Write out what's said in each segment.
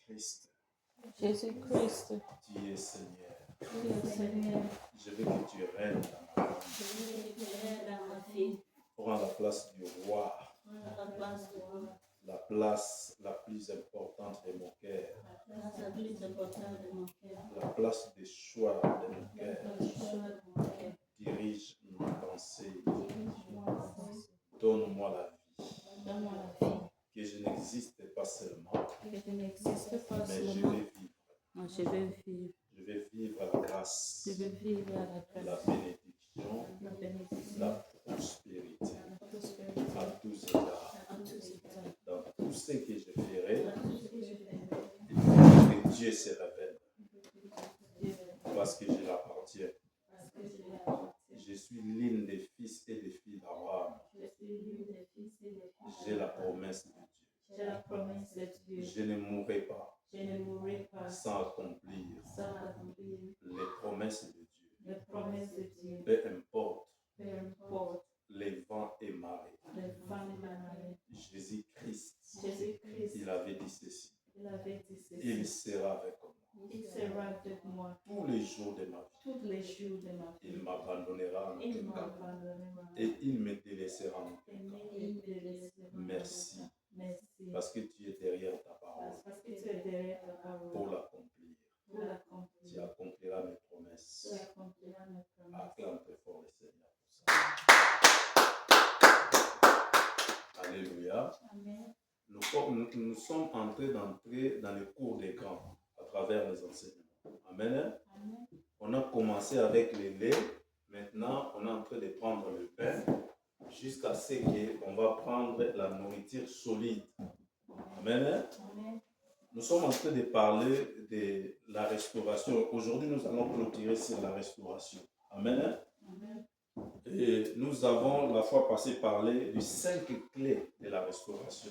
Jésus-Christ, Jésus-Christ, tu es Seigneur. tu es Seigneur. Je veux que tu règnes dans ma vie. Je veux que tu règnes dans ma vie. Prends la place du roi, Prends la place du roi, la place la plus importante de mon cœur, la place la plus importante de mon cœur, la place de choix de mon la cœur. place du choix de mon cœur. Dirige mes pensées, Dirige-moi ma pensée. donne-moi la vie. Donne-moi la vie. Que je n'existe pas seulement, Que je n'existe pas mais je seulement. vais vivre. Mais je vais vivre. Je vais vivre la grâce, Je vais vivre à la la grâce, bénédiction, la bénédiction, la prospérité la prospérité, à tous égards. à tous égards. Dans tout ce que je ferai, Dans tout ce que je fais, il faut que Dieu se révèle Dieu, parce que je l'appartiens. parce que je l'appartiens. Je suis l'une des fils et des filles d'Abraham. Je suis l'une des fils et des filles. J'ai la promesse de Dieu. J'ai la promesse de Dieu. Je ne mourrai pas Je ne mourrai pas sans accomplir sans accomplir les promesses de Dieu. les promesses de Dieu. Peu importe Peu importe les vents et marées. les femmes et la marée. Jésus-Christ, Jésus-Christ, il avait dit ceci. il avait dit Il ceci. sera avec moi Il sera avec moi tous les jours de ma vie. tous les jours de ma Il vie. m'abandonnera en Il aucun cas. m'abandonnera Et il me délaissera en aucun et cas. il me laissera. Merci. Merci. Parce que tu es derrière ta parole Parce que tu es derrière ta pour parole l'accomplir. pour Tu l'accomplir. accompliras mes promesses. Tu accompliras mes promesses. Acclame très fort le Seigneur pour ça. Alléluia. Amen. Nous sommes en train d'entrer dans le cours des grands à travers les enseignements. Amen. Amen. On a commencé avec le lait. Maintenant, on est en train de prendre le pain jusqu'à ce qu'on va prendre la nourriture solide. Amen. Amen. Nous sommes en train de parler de la restauration. Aujourd'hui, nous allons clôturer sur la restauration. Amen. Amen. Et nous avons la fois passée parlé des 5 clés de la restauration.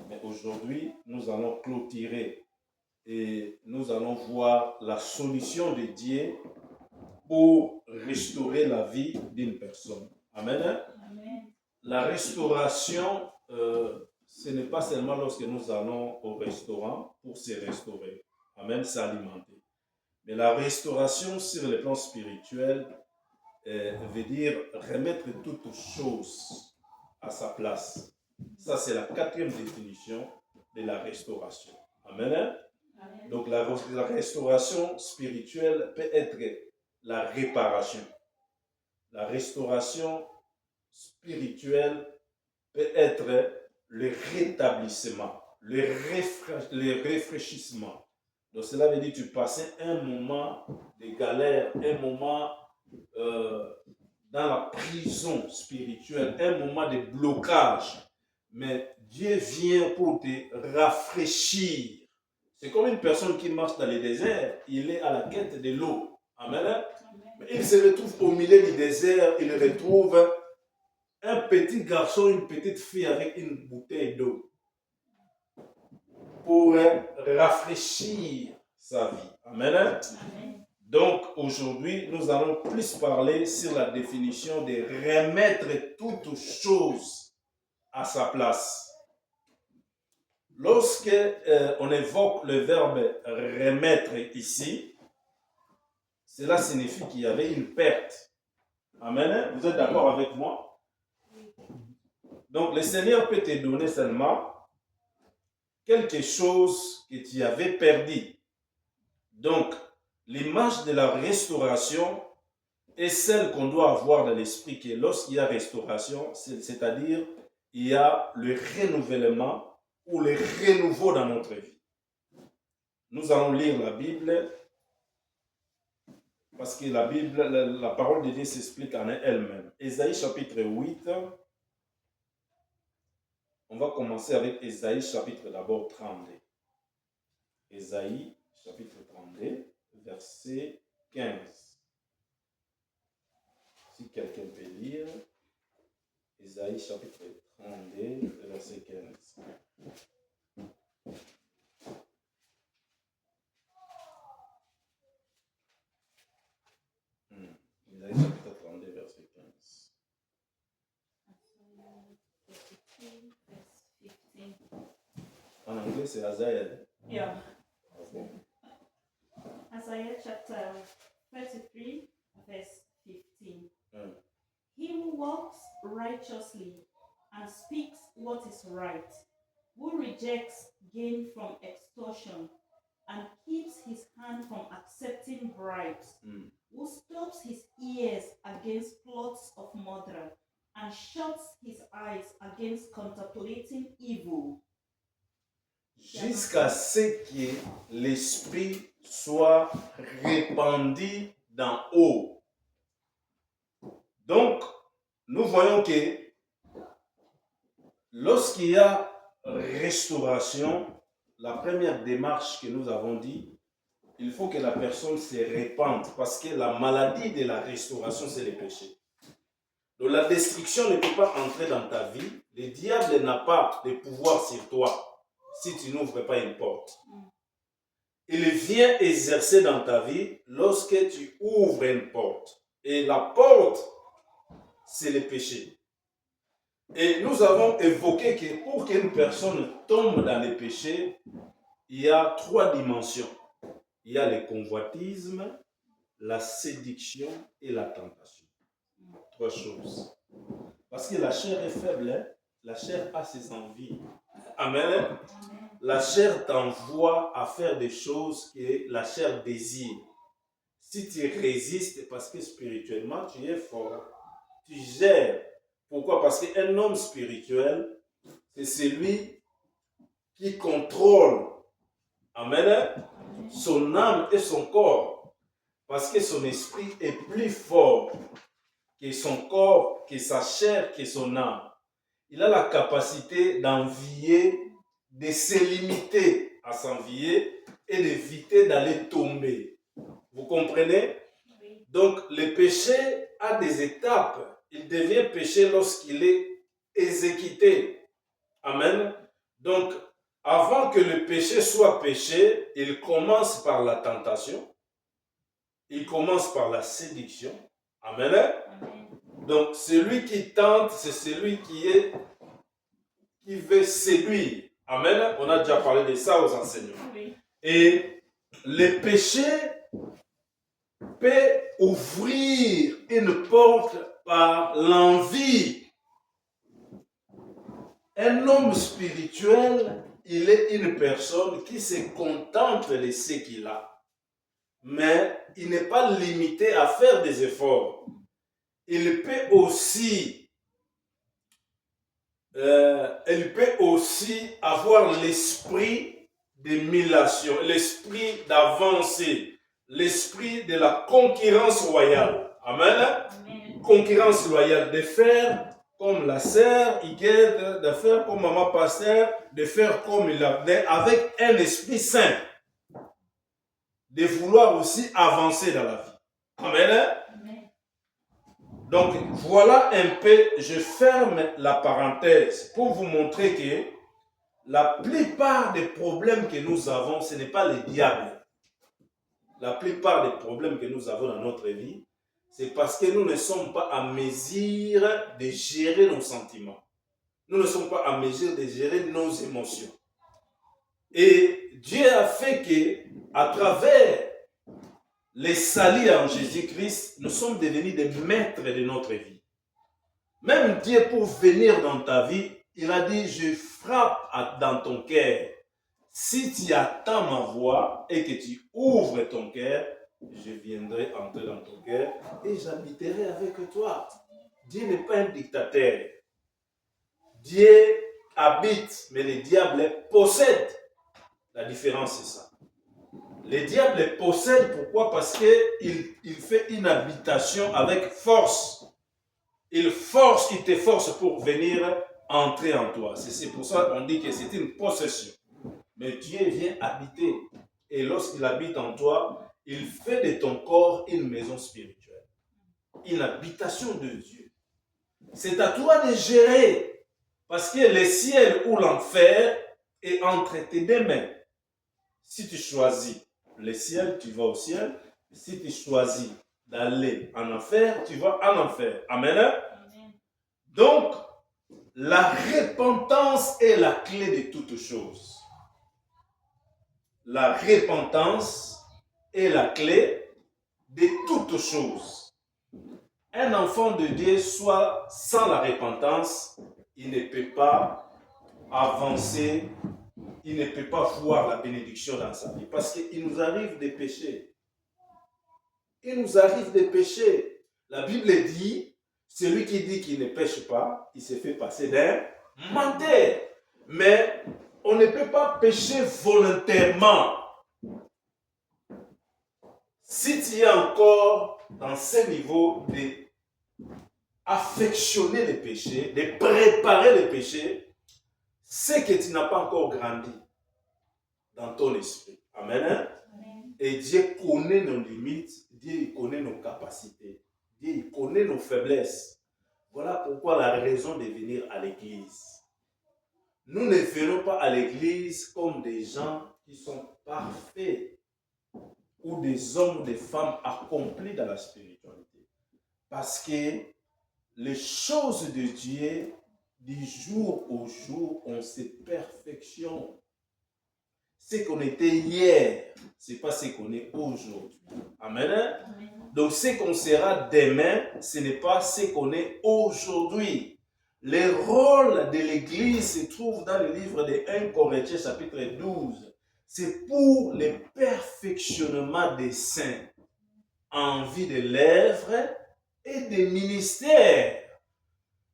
Mais aujourd'hui, nous allons clôturer et nous allons voir la solution de Dieu pour restaurer la vie d'une personne. Amen. Amen. La restauration, ce n'est pas seulement lorsque nous allons au restaurant pour se restaurer. Amen, s'alimenter. Mais la restauration sur le plan spirituel veut dire remettre toutes choses à sa place. Ça, c'est la 4e définition de la restauration. Amen. Amen. Donc, la restauration spirituelle peut être la réparation. La restauration spirituelle peut être le rétablissement, le rafraîchissement. Donc, cela veut dire que tu passais un moment de galère, un moment dans la prison spirituelle, un moment de blocage. Mais Dieu vient pour te rafraîchir. C'est comme une personne qui marche dans le désert, il est à la quête de l'eau. Amen. Mais il se retrouve au milieu du désert, il retrouve un petit garçon, une petite fille avec une bouteille d'eau pour rafraîchir sa vie. Amen. Amen. Donc aujourd'hui, nous allons plus parler sur la définition de remettre toutes choses à sa place. Lorsque on évoque le verbe remettre ici, cela signifie qu'il y avait une perte. Amen. Vous êtes d'accord avec moi? Donc le Seigneur peut te donner seulement quelque chose que tu avais perdu. Donc l'image de la restauration est celle qu'on doit avoir dans l'esprit, que lorsqu'il y a restauration, c'est-à-dire il y a le renouvellement ou le renouveau dans notre vie. Nous allons lire la Bible parce que la Bible, la parole de Dieu s'explique en elle-même. Ésaïe chapitre 8. On va commencer avec Ésaïe chapitre d'abord 32. Ésaïe chapitre 32, verset 15. Si quelqu'un peut lire, Ésaïe chapitre 32, verset 15. Ésaïe chapitre 32, verset 15. En anglais, c'est Azaël. Yeah. Isaiah chapter 33, verse 15. Mm. He who walks righteously and speaks what is right, who rejects gain from extortion and keeps his hand from accepting bribes, Mm. who stops his ears against plots of murder and shuts his eyes against contemplating evil. Jusqu'à ce que l'esprit soit répandu d'en haut. Donc, nous voyons que lorsqu'il y a restauration, la première démarche que nous avons dit, il faut que la personne se répande parce que la maladie de la restauration, c'est le péché. Donc la destruction ne peut pas entrer dans ta vie. Le diable n'a pas de pouvoir sur toi si tu n'ouvres pas une porte. Il vient exercer dans ta vie lorsque tu ouvres une porte. Et la porte, c'est le péché. Et nous avons évoqué que pour qu'une personne tombe dans le péché, il y a 3 dimensions. Il y a le convoitisme, la séduction et la tentation. 3 choses. Parce que la chair est faible, hein? La chair a ses envies. Amen. La chair t'envoie à faire des choses que la chair désire. Si tu résistes, parce que spirituellement, tu es fort, tu gères. Pourquoi? Parce qu'un homme spirituel, c'est celui qui contrôle, amen, son âme et son corps. Parce que son esprit est plus fort que son corps, que sa chair, que son âme. Il a la capacité d'envier, de se limiter à s'envier et d'éviter d'aller tomber. Vous comprenez? Oui. Donc, le péché a des étapes. Il devient péché lorsqu'il est exécuté. Amen. Donc, avant que le péché soit péché, il commence par la tentation. Il commence par la séduction. Amen. Amen. Donc, celui qui tente, c'est celui qui veut séduire. Amen. On a déjà parlé de ça aux enseignants. Oui. Et le péché peut ouvrir une porte par l'envie. Un homme spirituel, il est une personne qui se contente de ce qu'il a. Mais il n'est pas limité à faire des efforts. Il peut aussi avoir l'esprit d'émulation, l'esprit d'avancer, l'esprit de la concurrence loyale. Amen. Amen. Concurrence loyale, de faire comme la sœur Iguette, de faire comme maman pasteur, de faire comme il a, avec un esprit saint, de vouloir aussi avancer dans la vie. Amen. Amen. Donc voilà un peu, je ferme la parenthèse pour vous montrer que la plupart des problèmes que nous avons, ce n'est pas le diable. La plupart des problèmes que nous avons dans notre vie, c'est parce que nous ne sommes pas à mesure de gérer nos sentiments. Nous ne sommes pas à mesure de gérer nos émotions. Et Dieu a fait que, à travers les salis en Jésus-Christ, nous sommes devenus des maîtres de notre vie. Même Dieu, pour venir dans ta vie, il a dit, je frappe dans ton cœur. Si tu attends ma voix et que tu ouvres ton cœur, je viendrai entrer dans ton cœur et j'habiterai avec toi. Dieu n'est pas un dictateur. Dieu habite, mais le diable possède. La différence, c'est ça. Le diable possède, pourquoi? Parce qu'il fait une habitation avec force. Il te force pour venir entrer en toi. C'est pour ça qu'on dit que c'est une possession. Mais Dieu vient habiter. Et lorsqu'il habite en toi, il fait de ton corps une maison spirituelle. Une habitation de Dieu. C'est à toi de gérer. Parce que le ciel ou l'enfer est entre tes deux mains. Si tu choisis le ciel, tu vas au ciel. Si tu choisis d'aller en enfer, tu vas en enfer. Amen. Amen. Donc, la repentance est la clé de toutes choses. la repentance est la clé de toutes choses. Un enfant de Dieu, soit sans la repentance, il ne peut pas avancer, il ne peut pas voir la bénédiction dans sa vie. Parce qu'il nous arrive des péchés. Il nous arrive des péchés. La Bible dit, celui qui dit qu'il ne pêche pas, il se fait passer d'un menteur. Mais on ne peut pas pécher volontairement. Si tu es encore dans ce niveau d'affectionner les péchés, de préparer les péchés, c'est que tu n'as pas encore grandi dans ton esprit. Amen. Et Dieu connaît nos limites, Dieu connaît nos capacités, Dieu connaît nos faiblesses. Voilà pourquoi la raison de venir à l'église. Nous ne venons pas à l'église comme des gens qui sont parfaits ou des hommes ou des femmes accomplis dans la spiritualité. Parce que les choses de Dieu, du jour au jour, on se perfectionne. Ce qu'on était hier, ce n'est pas ce qu'on est aujourd'hui. Amen. Amen. Donc ce qu'on sera demain, ce n'est pas ce qu'on est aujourd'hui. Le rôle de l'Église se trouve dans le livre de 1 Corinthiens chapitre 12. C'est pour le perfectionnement des saints en vie de l'œuvre et des ministères.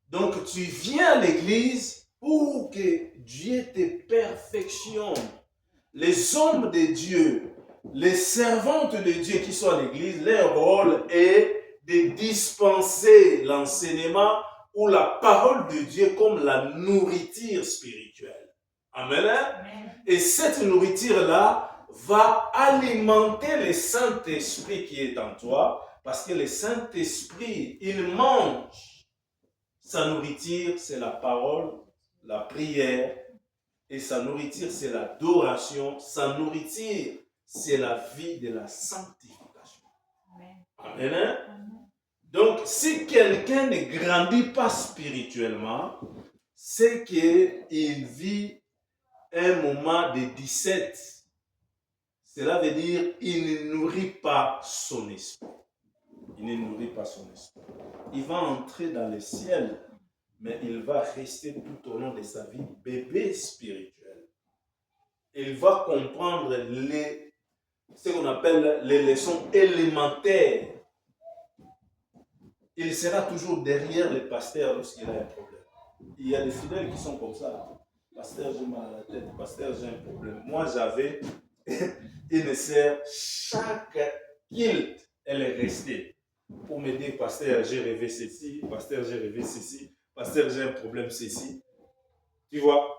Donc tu viens à l'Église pour que Dieu te perfectionne. Les hommes de Dieu, les servantes de Dieu qui sont à l'église, leur rôle est de dispenser l'enseignement ou la parole de Dieu comme la nourriture spirituelle. Amen. Amen. Et cette nourriture-là va alimenter le Saint-Esprit qui est en toi, parce que le Saint-Esprit, il mange. Sa nourriture, c'est la parole, la prière. Et sa nourriture, c'est l'adoration. Sa nourriture, c'est la vie de la sanctification. Amen. Amen. Donc, si quelqu'un ne grandit pas spirituellement, c'est qu'il vit un moment de 17. Cela veut dire qu'il ne nourrit pas son esprit. Il ne nourrit pas son esprit. Il va entrer dans le ciel, mais il va rester tout au long de sa vie bébé spirituel. Il va comprendre ce qu'on appelle les leçons élémentaires. Il sera toujours derrière le pasteur lorsqu'il a un problème. Il y a des fidèles qui sont comme ça. Pasteur, j'ai mal à la tête. Pasteur, j'ai un problème. Moi, j'avais une sœur, chaque kilt, elle est restée pour me dire, pasteur, j'ai rêvé ceci. Pasteur, j'ai rêvé ceci. Pasteur, j'ai un problème ceci. Tu vois,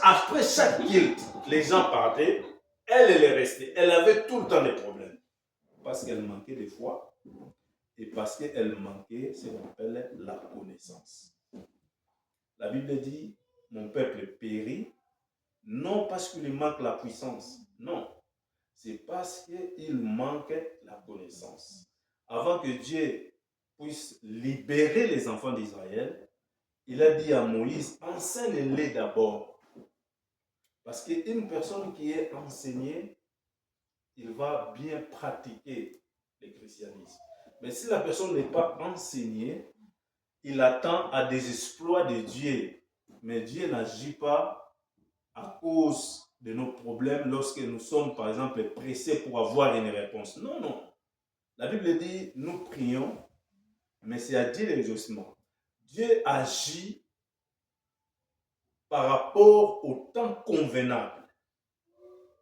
après chaque kilt, les gens partaient, elle est restée. Elle avait tout le temps des problèmes. Parce qu'elle manquait de foi et parce qu'elle manquait ce qu'on appelle la connaissance. La Bible dit, mon peuple périt, non parce qu'il manque la puissance, non. C'est parce qu'il manque la connaissance. Avant que Dieu puisse libérer les enfants d'Israël, il a dit à Moïse, enseigne-les d'abord. Parce qu'une personne qui est enseignée, il va bien pratiquer le christianisme. Mais si la personne n'est pas enseignée, il attend à des exploits de Dieu. Mais Dieu n'agit pas à cause de nos problèmes lorsque nous sommes, par exemple, pressés pour avoir une réponse. Non, non. La Bible dit, nous prions, mais c'est à Dieu l'exaucement. Dieu agit par rapport au temps convenable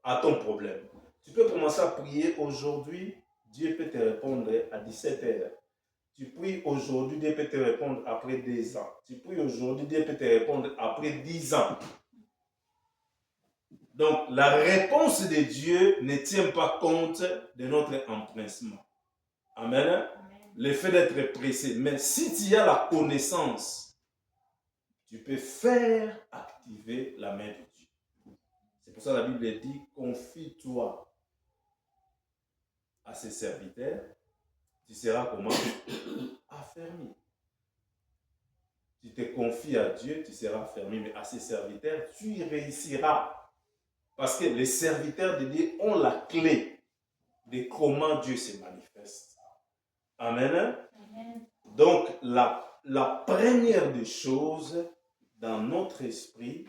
à ton problème. Tu peux commencer à prier aujourd'hui, Dieu peut te répondre à 17 heures. Tu pries aujourd'hui, Dieu peut te répondre après 2 ans. Tu pries aujourd'hui, Dieu peut te répondre après 10 ans. Donc, la réponse de Dieu ne tient pas compte de notre empressement. Amen. Amen. Le fait d'être pressé. Mais si tu as la connaissance, tu peux faire activer la main de Dieu. C'est pour ça que la Bible dit, confie-toi à ses serviteurs, tu seras comment? Affermi. Tu te confies à Dieu, tu seras affermi, mais à ses serviteurs, tu y réussiras. Parce que les serviteurs de Dieu ont la clé de comment Dieu se manifeste. Amen. Amen. Donc, la première des choses, dans notre esprit,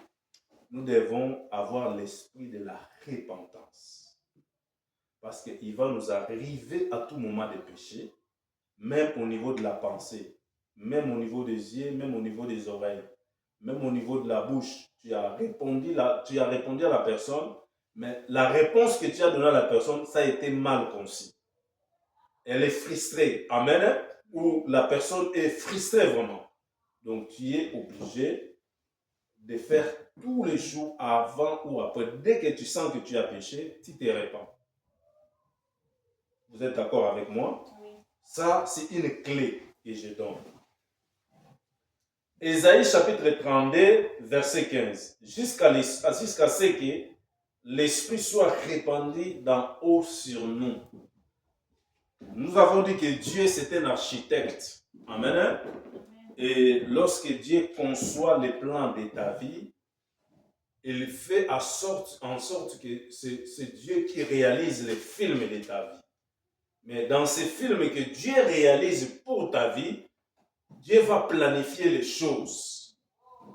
nous devons avoir l'esprit de la repentance. Parce qu'il va nous arriver à tout moment des péchés, même au niveau de la pensée, même au niveau des yeux, même au niveau des oreilles, même au niveau de la bouche. Tu as répondu à la personne, mais la réponse que tu as donnée à la personne, ça a été mal conçu. Elle est frustrée. Amen. Ou la personne est frustrée vraiment. Donc, tu es obligé de faire tous les jours, avant ou après. Dès que tu sens que tu as péché, tu te répands. Vous êtes d'accord avec moi? Oui. Ça, c'est une clé que je donne. Ésaïe chapitre 32, verset 15. Jusqu'à ce que l'Esprit soit répandu d'en haut sur nous. Nous avons dit que Dieu, c'est un architecte. Amen. Et lorsque Dieu conçoit les plans de ta vie, il fait en sorte que c'est Dieu qui réalise les films de ta vie. Mais dans ces films que Dieu réalise pour ta vie, Dieu va planifier les choses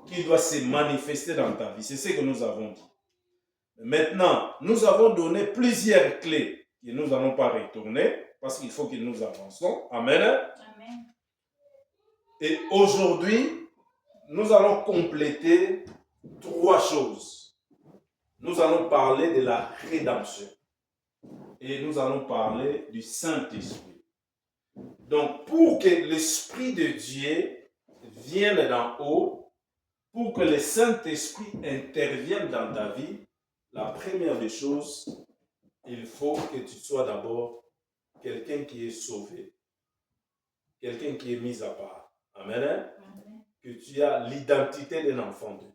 qui doivent se manifester dans ta vie. C'est ce que nous avons dit. Maintenant, nous avons donné plusieurs clés que nous n'allons pas retourner parce qu'il faut que nous avançons. Amen. Amen. Et aujourd'hui, nous allons compléter 3 choses. Nous allons parler de la rédemption. Et nous allons parler du Saint-Esprit. Donc, pour que l'Esprit de Dieu vienne d'en haut, pour que le Saint-Esprit intervienne dans ta vie, la première des choses, il faut que tu sois d'abord quelqu'un qui est sauvé, quelqu'un qui est mis à part. Amen. Amen. Que tu as l'identité d'un enfant de Dieu,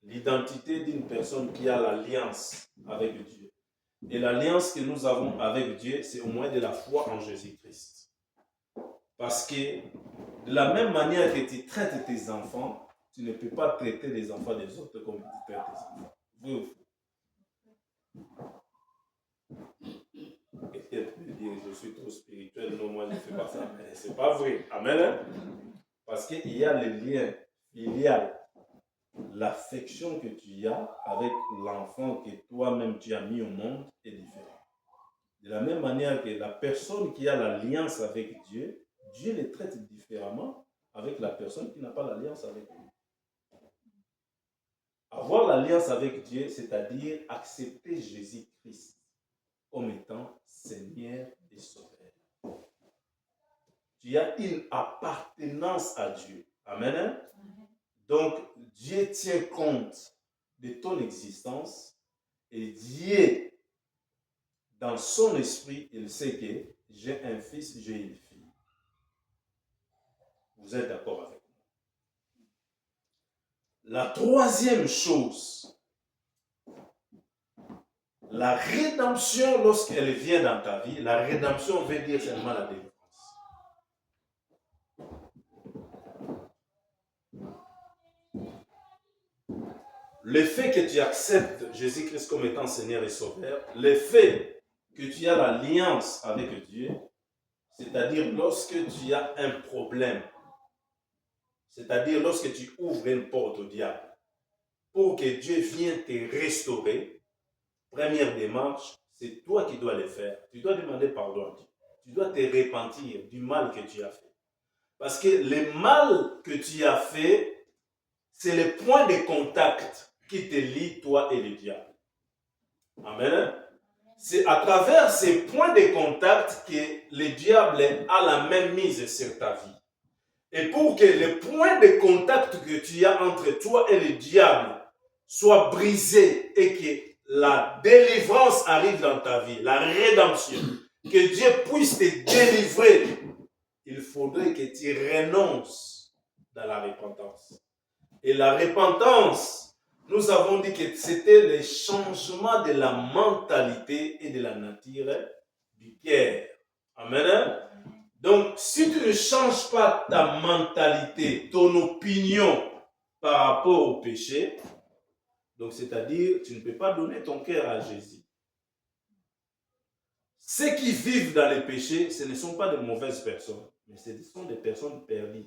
l'identité d'une personne qui a l'alliance avec Dieu. Et l'alliance que nous avons avec Dieu, c'est au moyen de la foi en Jésus-Christ. Parce que de la même manière que tu traites tes enfants, tu ne peux pas traiter les enfants des autres comme tu traites tes enfants. Vrai ou faux? Quelqu'un peut dire, je suis trop spirituel, non, moi je ne fais pas ça. Mais ce n'est pas vrai. Amen. Parce qu'il y a le lien filial, l'affection que tu as avec l'enfant que toi-même tu as mis au monde est différente. De la même manière que la personne qui a l'alliance avec Dieu, Dieu les traite différemment avec la personne qui n'a pas l'alliance avec lui. Avoir l'alliance avec Dieu, c'est-à-dire accepter Jésus-Christ comme étant Seigneur et Sauveur. Tu as une appartenance à Dieu. Amen. Donc, Dieu tient compte de ton existence et Dieu, dans son esprit, il sait que j'ai un fils, j'ai une fille. Vous êtes d'accord avec moi? La troisième chose, la rédemption, lorsqu'elle vient dans ta vie, la rédemption veut dire seulement la délivrance. Le fait que tu acceptes Jésus-Christ comme étant Seigneur et Sauveur, le fait que tu as l'alliance avec Dieu, c'est-à-dire lorsque tu as un problème, c'est-à-dire lorsque tu ouvres une porte au diable, pour que Dieu vienne te restaurer, première démarche, c'est toi qui dois le faire. Tu dois demander pardon à Dieu. Tu dois te repentir du mal que tu as fait. Parce que le mal que tu as fait, c'est le point de contact qui te lie, toi et le diable. Amen. C'est à travers ces points de contact que le diable a la même mise sur ta vie. Et pour que le point de contact que tu as entre toi et le diable soit brisé et que la délivrance arrive dans ta vie, la rédemption, que Dieu puisse te délivrer, il faudrait que tu renonces dans la repentance. Et la repentance, nous avons dit que c'était le changement de la mentalité et de la nature du cœur. Amen. Donc, si tu ne changes pas ta mentalité, ton opinion par rapport au péché, Donc, c'est-à-dire, tu ne peux pas donner ton cœur à Jésus. Ceux qui vivent dans les péchés, ce ne sont pas de mauvaises personnes, mais ce sont des personnes perdues.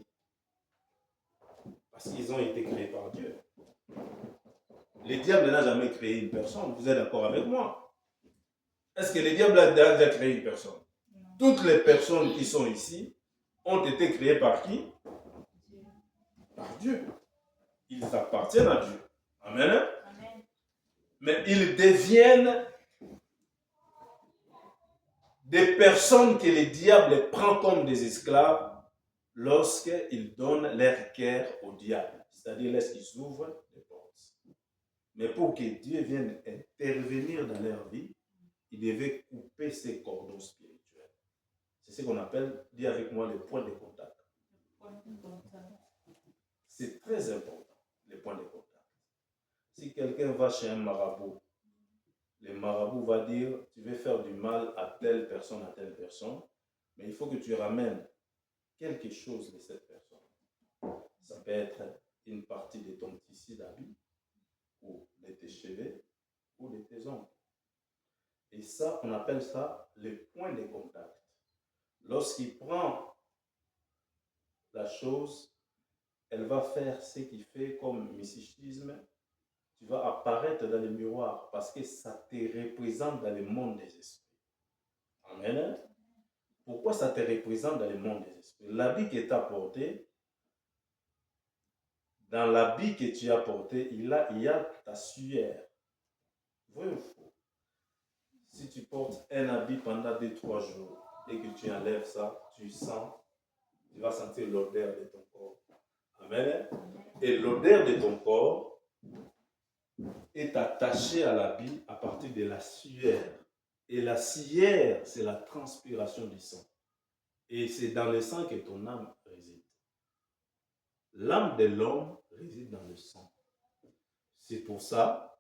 Parce qu'ils ont été créés par Dieu. Le diable n'a jamais créé une personne. Vous êtes d'accord avec moi? Est-ce que le diable a déjà créé une personne? Toutes les personnes qui sont ici ont été créées par qui? Par Dieu. Ils appartiennent à Dieu. Amen. Amen. Mais ils deviennent des personnes que le diable prend comme des esclaves lorsqu'ils donnent leur cœur au diable. C'est-à-dire lorsqu'ils ouvrent les portes. Mais pour que Dieu vienne intervenir dans leur vie, il devait couper ses cordons spirituels. C'est ce qu'on appelle, dis avec moi, les points de contact. C'est très important, les points de contact. Si quelqu'un va chez un marabout, le marabout va dire, tu veux faire du mal à telle personne, mais il faut que tu ramènes quelque chose de cette personne. Ça peut être une partie de ton tissu d'habit, ou de tes cheveux, ou de tes ongles. Et ça, on appelle ça les points de contact. Lorsqu'il prend la chose, elle va faire ce qu'il fait comme mysticisme. Tu vas apparaître dans le miroir parce que ça te représente dans le monde des esprits. Amen. Pourquoi ça te représente dans le monde des esprits? L'habit que tu as porté, dans l'habit que tu as porté, il y a ta sueur. Vrai ou faux? Si tu portes un habit pendant 2-3 jours et que tu enlèves ça, tu vas sentir l'odeur de ton corps. Amen. Et l'odeur de ton corps est attachée à l'habit à partir de la sueur. Et la sueur, c'est la transpiration du sang. Et c'est dans le sang que ton âme réside. L'âme de l'homme réside dans le sang. C'est pour ça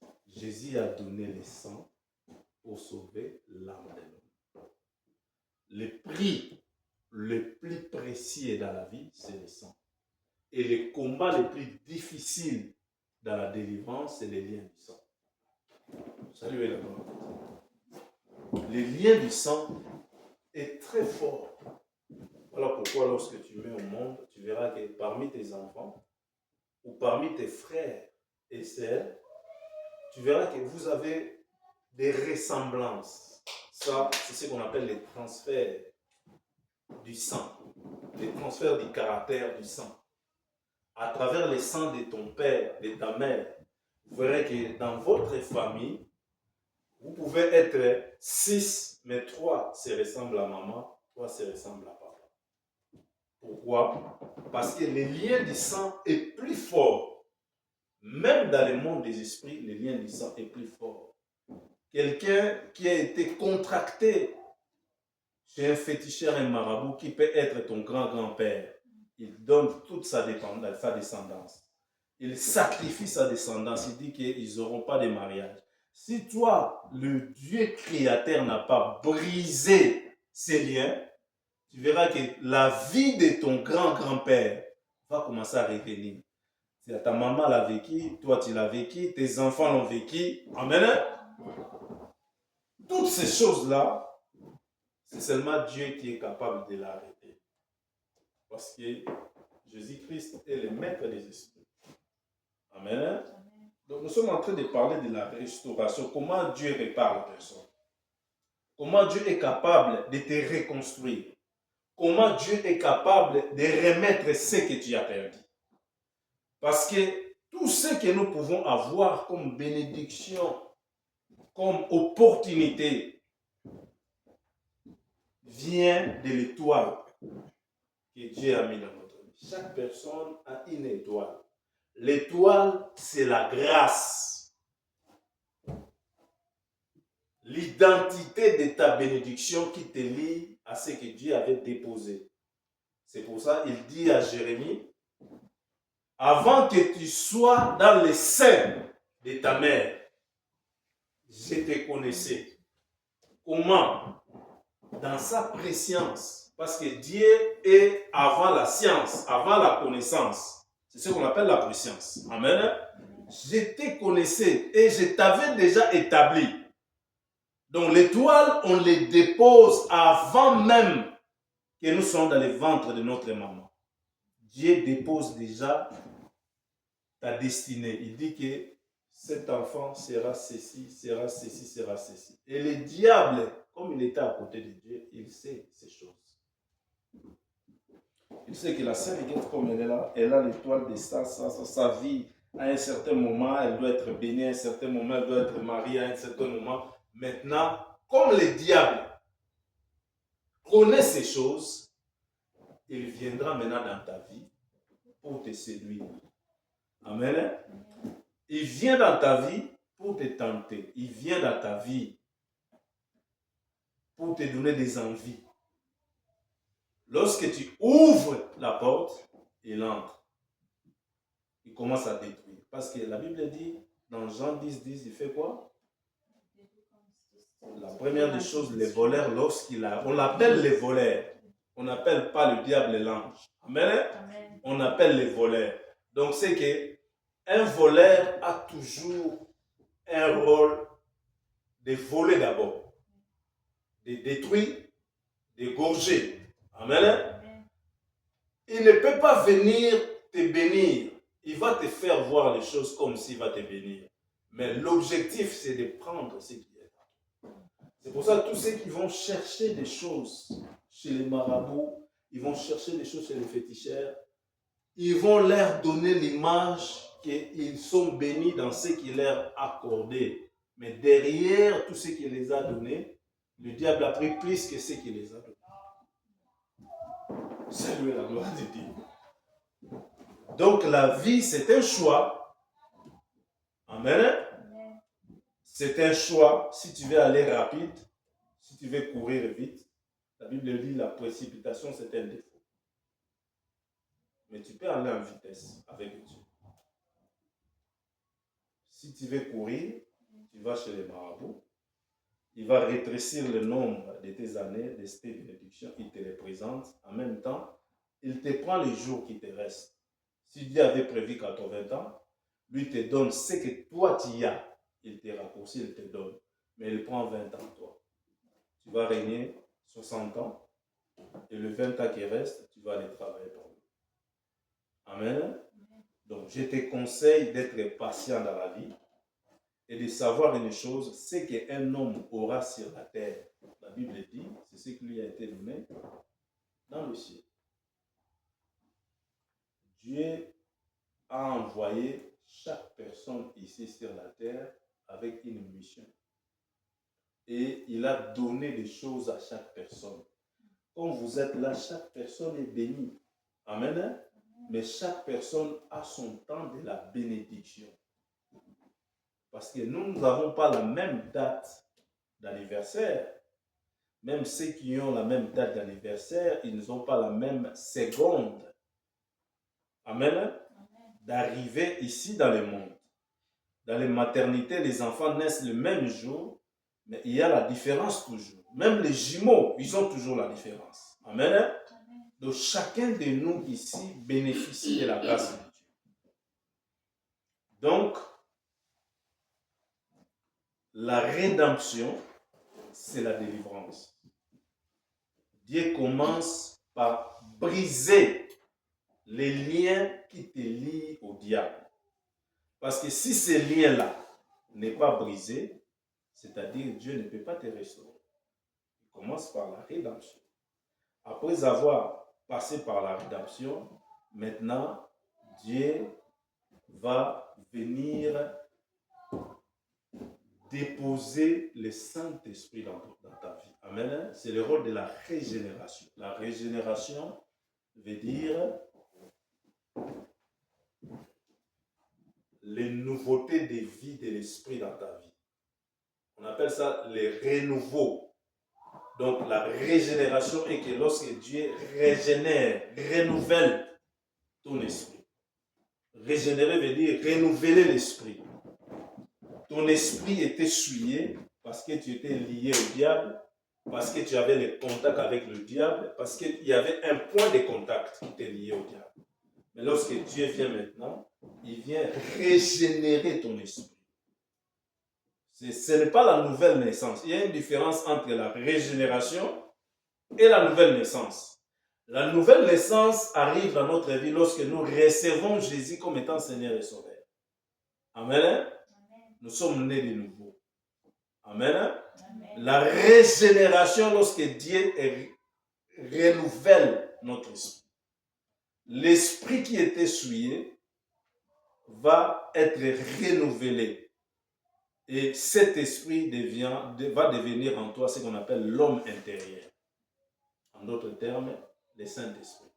que Jésus a donné le sang pour sauver l'âme de l'homme. Le prix le plus précieux dans la vie, c'est le sang. Et le combat le plus difficile dans la délivrance, c'est les liens du sang. Saluez la gloire de Dieu. Le lien du sang est très fort. Voilà pourquoi lorsque tu mets au monde, tu verras que parmi tes enfants ou parmi tes frères et sœurs, tu verras que vous avez des ressemblances. Ça, c'est ce qu'on appelle les transferts du sang, les transferts du caractère du sang. À travers le sang de ton père, de ta mère, vous verrez que dans votre famille, vous pouvez être 6, mais 3 se ressemblent à maman, 3 se ressemblent à papa. Pourquoi? Parce que le lien du sang est plus fort. Même dans le monde des esprits, le lien du sang est plus fort. Quelqu'un qui a été contracté chez un féticheur, un marabout, qui peut être ton grand-grand-père, il donne toute sa descendance. Il sacrifie sa descendance. Il dit qu'ils n'auront pas de mariage. Si toi, le Dieu créateur, n'a pas brisé ces liens, tu verras que la vie de ton grand-grand-père va commencer à revenir. Si ta maman l'a vécu, toi tu l'as vécu, tes enfants l'ont vécu. Amen. Toutes ces choses-là, c'est seulement Dieu qui est capable de l'arrêter. Parce que Jésus-Christ est le maître des esprits. Amen. Donc nous sommes en train de parler de la restauration. Comment Dieu répare la personne. Comment Dieu est capable de te reconstruire. Comment Dieu est capable de remettre ce que tu as perdu. Parce que tout ce que nous pouvons avoir comme bénédiction, comme opportunité, vient de l'étoile que Dieu a mis dans notre vie. Chaque personne a une étoile. L'étoile, c'est la grâce. L'identité de ta bénédiction qui te lie à ce que Dieu avait déposé. C'est pour ça qu'il dit à Jérémie, avant que tu sois dans le sein de ta mère, je te connaissais. Comment? Dans sa préscience. Parce que Dieu est avant la science, avant la connaissance. C'est ce qu'on appelle la préscience. Amen. je te connaissais et je t'avais déjà établi. Donc l'étoile, on les dépose avant même que nous soyons dans le ventre de notre maman. Dieu dépose déjà ta destinée. Il dit que cet enfant sera ceci, sera ceci, sera ceci. Et le diable, comme il était à côté de Dieu, il sait ces choses. Il sait que la Sainte Vierge, comme elle est là, elle a l'étoile de sa vie. À un certain moment, elle doit être bénie, à un certain moment, elle doit être mariée, à un certain moment. Maintenant, comme le diable connaît ces choses, il viendra maintenant dans ta vie pour te séduire. Amen. Il vient dans ta vie pour te tenter. Il vient dans ta vie pour te donner des envies. Lorsque tu ouvres la porte, il entre. Il commence à détruire. Parce que la Bible dit, dans Jean 10, 10, il fait quoi? La première des choses, les voleurs, on l'appelle les voleurs. On n'appelle pas le diable l'ange. Amen. Amen. On appelle les voleurs. Donc c'est que un voleur a toujours un rôle de voler d'abord, de détruire, de gorger. Amen. Amen. Il ne peut pas venir te bénir. Il va te faire voir les choses comme s'il va te bénir. Mais l'objectif, c'est de prendre ce qui est là. C'est pour ça que tous ceux qui vont chercher des choses chez les marabouts, ils vont chercher des choses chez les féticheurs, ils vont leur donner l'image qu'ils sont bénis dans ce qu'il leur a accordé. Mais derrière tout ce qu'il les a donné, le diable a pris plus que ce qu'il les a donné. Salut la gloire de Dieu. Donc la vie, c'est un choix. Amen. C'est un choix. Si tu veux aller rapide, si tu veux courir vite, la Bible dit la précipitation, c'est un défaut. Mais tu peux aller en vitesse avec Dieu. Si tu veux courir, tu vas chez les marabouts. Il va rétrécir le nombre de tes années, de tes bénédictions. Il te les présente. En même temps, il te prend les jours qui te restent. Si Dieu avait prévu 80 ans, lui te donne ce que toi tu as. Il te raccourcit, il te donne. Mais il prend 20 ans, toi. Tu vas régner 60 ans. Et le 20 ans qui reste, tu vas aller travailler pour lui. Amen. Donc, je te conseille d'être patient dans la vie et de savoir une chose, ce qu'un homme aura sur la terre. La Bible dit, c'est ce qui lui a été donné dans le ciel. Dieu a envoyé chaque personne ici sur la terre avec une mission. Et il a donné des choses à chaque personne. Quand vous êtes là, chaque personne est bénie. Amen. Mais chaque personne a son temps de la bénédiction. Parce que nous n'avons pas la même date d'anniversaire. Même ceux qui ont la même date d'anniversaire, ils n'ont pas la même seconde. Amen. D'arriver ici dans le monde. Dans les maternités, les enfants naissent le même jour, mais il y a la différence toujours. Même les jumeaux, ils ont toujours la différence. Amen. Donc chacun de nous ici bénéficie de la grâce de Dieu. Donc, la rédemption, c'est la délivrance. Dieu commence par briser les liens qui te lient au diable. Parce que si ce lien-là n'est pas brisé, c'est-à-dire Dieu ne peut pas te restaurer. Il commence par la rédemption. Après avoir passé par la rédemption, maintenant, Dieu va venir déposer le Saint-Esprit dans ta vie. Amen. C'est le rôle de la régénération. La régénération veut dire les nouveautés des vies de l'esprit dans ta vie. On appelle ça les renouveaux. Donc la régénération est que lorsque Dieu régénère, renouvelle ton esprit. Régénérer veut dire renouveler l'esprit. Ton esprit était souillé parce que tu étais lié au diable, parce que tu avais le contact avec le diable, parce qu'il y avait un point de contact qui était lié au diable. Mais lorsque Dieu vient maintenant, il vient régénérer ton esprit. Ce n'est pas la nouvelle naissance. Il y a une différence entre la régénération et la nouvelle naissance. La nouvelle naissance arrive dans notre vie lorsque nous recevons Jésus comme étant Seigneur et Sauveur. Amen. Amen. Nous sommes nés de nouveau. Amen. Amen. La régénération, lorsque Dieu renouvelle notre esprit. L'esprit qui était souillé va être renouvelé. Et cet esprit va devenir en toi ce qu'on appelle l'homme intérieur. En d'autres termes, le Saint-Esprit.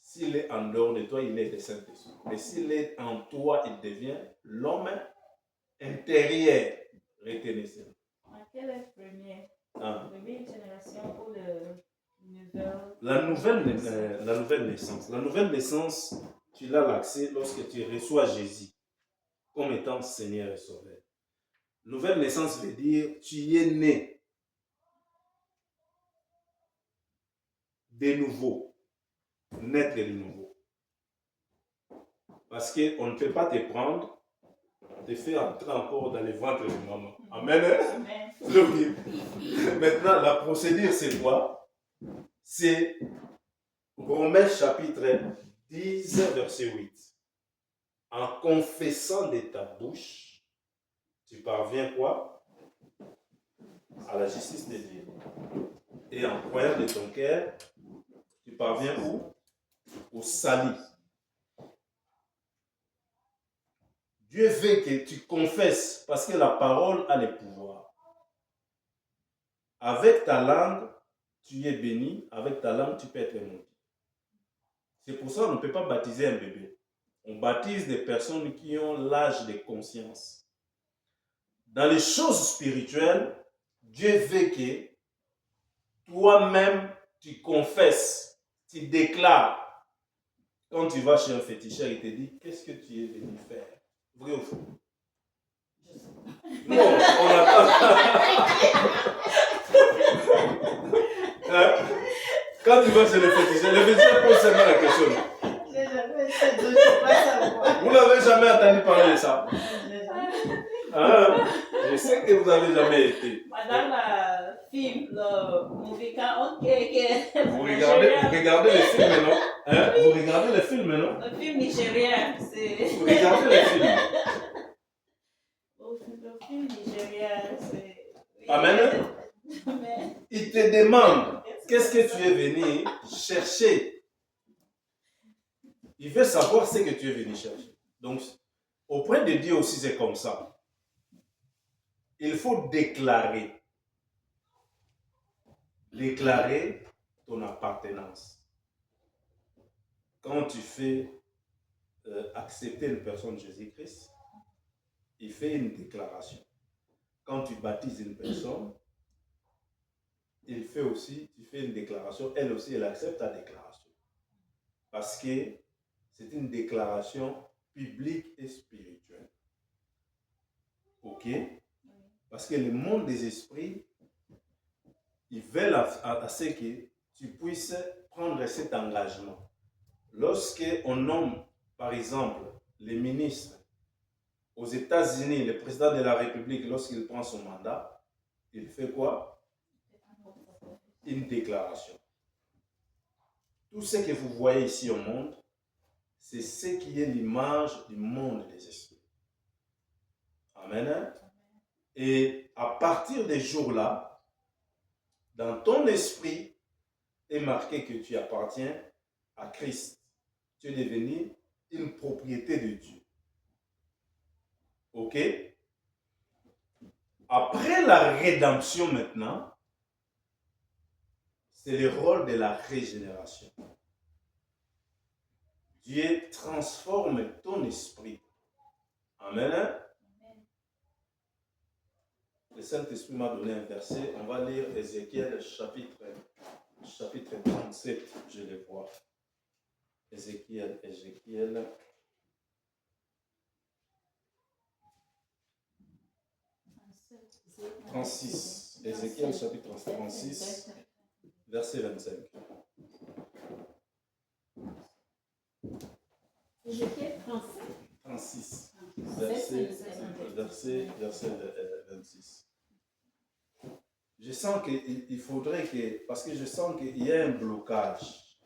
S'il est en dehors de toi, il est le Saint-Esprit. Mais s'il est en toi, il devient l'homme intérieur. Retenez ça. Quelle est la première génération ou la nouvelle naissance? La nouvelle naissance, tu l'as l'accès lorsque tu reçois Jésus comme étant Seigneur et Sauveur. Nouvelle naissance veut dire tu es né de nouveau. Naître de nouveau. Parce qu'on ne peut pas te prendre, te faire entrer encore dans le ventre de maman. Amen. Amen. Maintenant, la procédure, c'est quoi? C'est Romains chapitre 10, verset 8. En confessant de ta bouche, tu parviens quoi? À la justice de Dieu. Et en croyant de ton cœur, tu parviens où? Au salut. Dieu veut que tu confesses parce que la parole a le pouvoir. Avec ta langue, tu es béni. Avec ta langue, tu peux être maudit. C'est pour ça qu'on ne peut pas baptiser un bébé. On baptise des personnes qui ont l'âge de conscience. Dans les choses spirituelles, Dieu veut que toi-même, tu confesses, tu déclares. Quand tu vas chez un féticheur, il te dit, qu'est-ce que tu es venu faire? Vrai ou faux? Non, on attend. Quand tu vas chez le féticheur pose seulement la question. J'ai jamais fait de je pas savoir. Vous n'avez jamais entendu parler de ça? Je sais que vous n'avez jamais été. Madame la film, le movie, ok. Vous regardez les films, non? Vous regardez les films, non? Le film nigérien, c'est... Vous regardez les films. Le film nigérien, c'est... Amen. Il te demande, qu'est-ce que tu es venu chercher? Il veut savoir ce que tu es venu chercher. Donc, auprès de Dieu aussi, c'est comme ça. Il faut déclarer ton appartenance. Quand tu fais accepter une personne Jésus-Christ, il fait une déclaration. Quand tu baptises une personne, tu fais une déclaration. Elle aussi, elle accepte ta déclaration. Parce que c'est une déclaration publique et spirituelle. Ok? Parce que le monde des esprits, ils veulent à ce que tu puisses prendre cet engagement. Lorsqu'on nomme, par exemple, les ministres aux États-Unis, le président de la République, lorsqu'il prend son mandat, il fait quoi? Une déclaration. Tout ce que vous voyez ici au monde, c'est ce qui est l'image du monde des esprits. Amen. Et à partir des jours-là, dans ton esprit est marqué que tu appartiens à Christ. Tu es devenu une propriété de Dieu. Ok? Après la rédemption maintenant, c'est le rôle de la régénération. Dieu transforme ton esprit. Amen. Le Saint-Esprit m'a donné un verset. On va lire Ézéchiel chapitre 37, je le vois. Ézéchiel. 36. Ézéchiel chapitre 36, verset 25. Ézéchiel 35. 36. 7, Verset 26. Je sens qu'il faudrait que, parce que je sens qu'il y a un blocage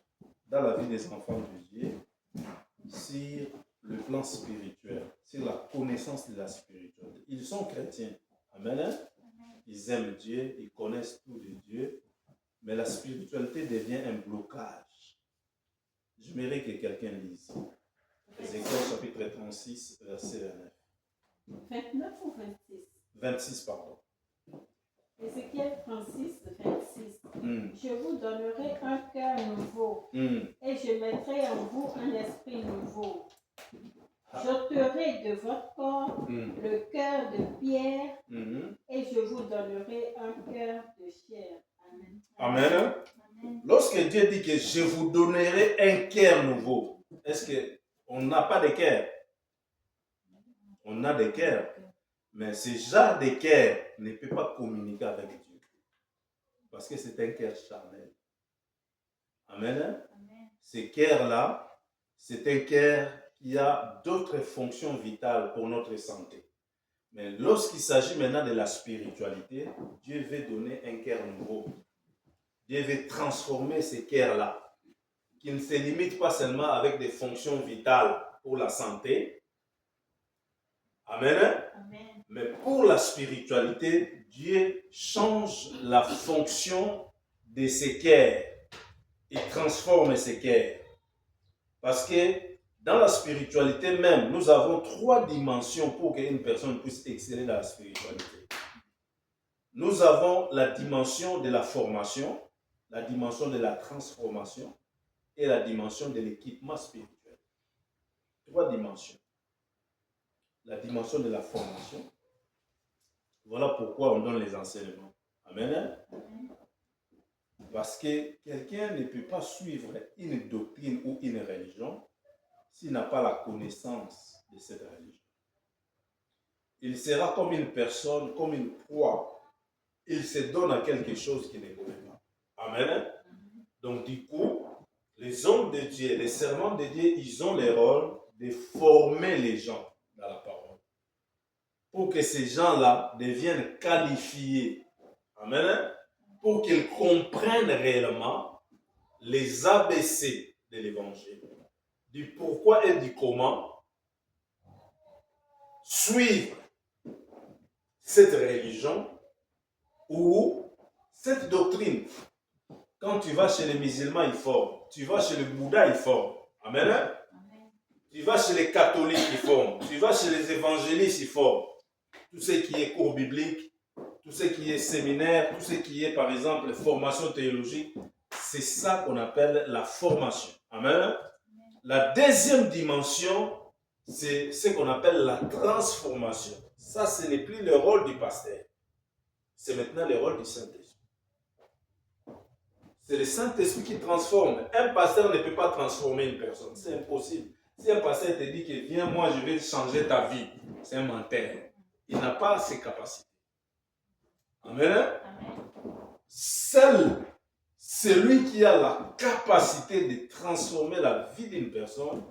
dans la vie des enfants de Dieu sur le plan spirituel, sur la connaissance de la spiritualité. Ils sont chrétiens. Amen. Ils aiment Dieu, ils connaissent tout de Dieu, mais la spiritualité devient un blocage. J'aimerais que quelqu'un lise. Ézéchiel chapitre 36, verset 29 ou 26? 26, pardon. Ézéchiel 36, 26. Je vous donnerai un cœur nouveau et je mettrai en vous un esprit nouveau. J'ôterai de votre corps le cœur de pierre et je vous donnerai un cœur de chair. Amen. Amen. Amen. Lorsque Dieu dit que je vous donnerai un cœur nouveau, est-ce qu'on n'a pas de cœur? On a des cœurs. Mais ce genre de cœur ne peut pas communiquer avec Dieu. Parce que c'est un cœur charnel. Amen. Amen. Ce cœur-là, c'est un cœur qui a d'autres fonctions vitales pour notre santé. Mais lorsqu'il s'agit maintenant de la spiritualité, Dieu veut donner un cœur nouveau. Dieu veut transformer ce cœur-là, qui ne se limite pas seulement avec des fonctions vitales pour la santé. Amen. Amen. Mais pour la spiritualité, Dieu change la fonction de ce cœur. Il transforme ce cœur. Parce que dans la spiritualité même, nous avons 3 dimensions pour qu'une personne puisse exceller dans la spiritualité. Nous avons la dimension de la formation, la dimension de la transformation et la dimension de l'équipement spirituel. 3 dimensions. La dimension de la formation. Voilà pourquoi on donne les enseignements. Amen. Parce que quelqu'un ne peut pas suivre une doctrine ou une religion s'il n'a pas la connaissance de cette religion. Il sera comme une personne, comme une proie. Il se donne à quelque chose qu'il ne connaît pas. Amen. Donc du coup, les hommes de Dieu, les servants de Dieu, ils ont le rôle de former les gens dans la parole. Pour que ces gens-là deviennent qualifiés. Amen. Pour qu'ils comprennent réellement les ABC de l'évangile. Du pourquoi et du comment suivre cette religion ou cette doctrine. Quand tu vas chez les musulmans, ils forment. Tu vas chez le Bouddha, ils forment. Amen. Amen. Tu vas chez les catholiques, ils forment. Tu vas chez les évangélistes, ils forment. Tout ce qui est cours biblique, tout ce qui est séminaire, tout ce qui est, par exemple, formation théologique, c'est ça qu'on appelle la formation. Amen. La deuxième dimension, c'est ce qu'on appelle la transformation. Ça, ce n'est plus le rôle du pasteur. C'est maintenant le rôle du Saint-Esprit. C'est le Saint-Esprit qui transforme. Un pasteur ne peut pas transformer une personne. C'est impossible. Si un pasteur te dit que viens, moi, je vais changer ta vie, c'est un menteur. Il n'a pas ces capacités. Amen. Amen. Seul celui qui a la capacité de transformer la vie d'une personne,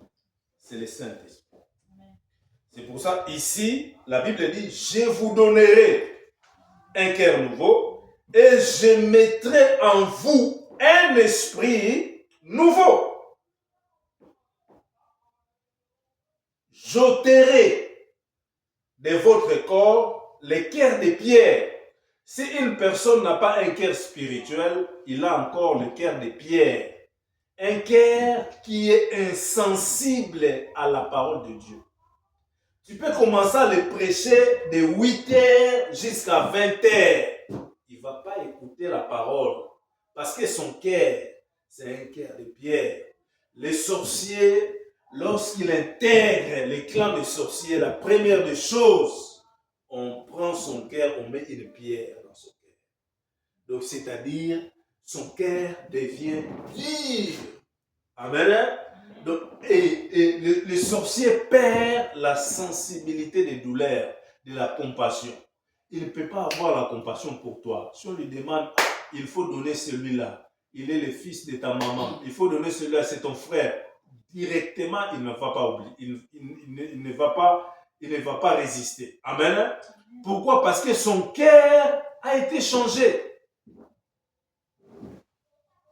c'est le Saint-Esprit. C'est pour ça, ici, la Bible dit, je vous donnerai un cœur nouveau et je mettrai en vous un esprit nouveau. J'ôterai de votre corps le cœur de pierre. Si une personne n'a pas un cœur spirituel, il a encore le cœur de pierre. Un cœur qui est insensible à la parole de Dieu. Tu peux commencer à le prêcher de 8h jusqu'à 20h. Il ne va pas écouter la parole. Parce que son cœur, c'est un cœur de pierre. Les sorciers, lorsqu'ils intègrent les clans des sorciers, la première des choses, on prend son cœur, on met une pierre dans son cœur. Donc, c'est-à-dire, son cœur devient dur. Amen. Donc, et le sorcier perd la sensibilité des douleurs, de la compassion. Il ne peut pas avoir la compassion pour toi. Si on lui demande, il faut donner celui-là. Il est le fils de ta maman. Il faut donner celui-là, c'est ton frère. directement, il ne va pas oublier. Il ne va pas résister. Amen. Pourquoi? Parce que son cœur a été changé.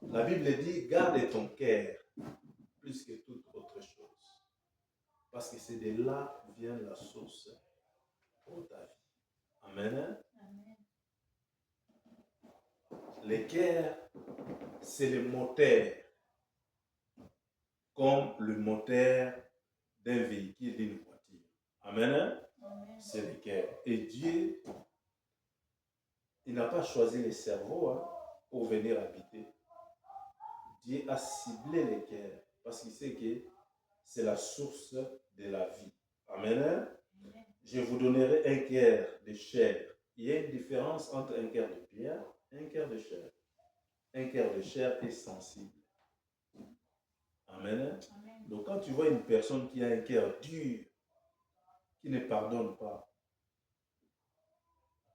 La Bible dit, garde ton cœur plus que toute autre chose. Parce que c'est de là vient la source pour ta vie. Amen. Le cœur, c'est le moteur. Comme le moteur d'un véhicule, d'une voiture. Amen. C'est le cœur. Et Dieu, il n'a pas choisi le cerveau pour venir habiter. Dieu a ciblé le cœur parce qu'il sait que c'est la source de la vie. Amen. Je vous donnerai un cœur de chair. Il y a une différence entre un cœur de pierre et un cœur de chair. Un cœur de chair est sensible. Amen. Donc quand tu vois une personne qui a un cœur dur, qui ne pardonne pas,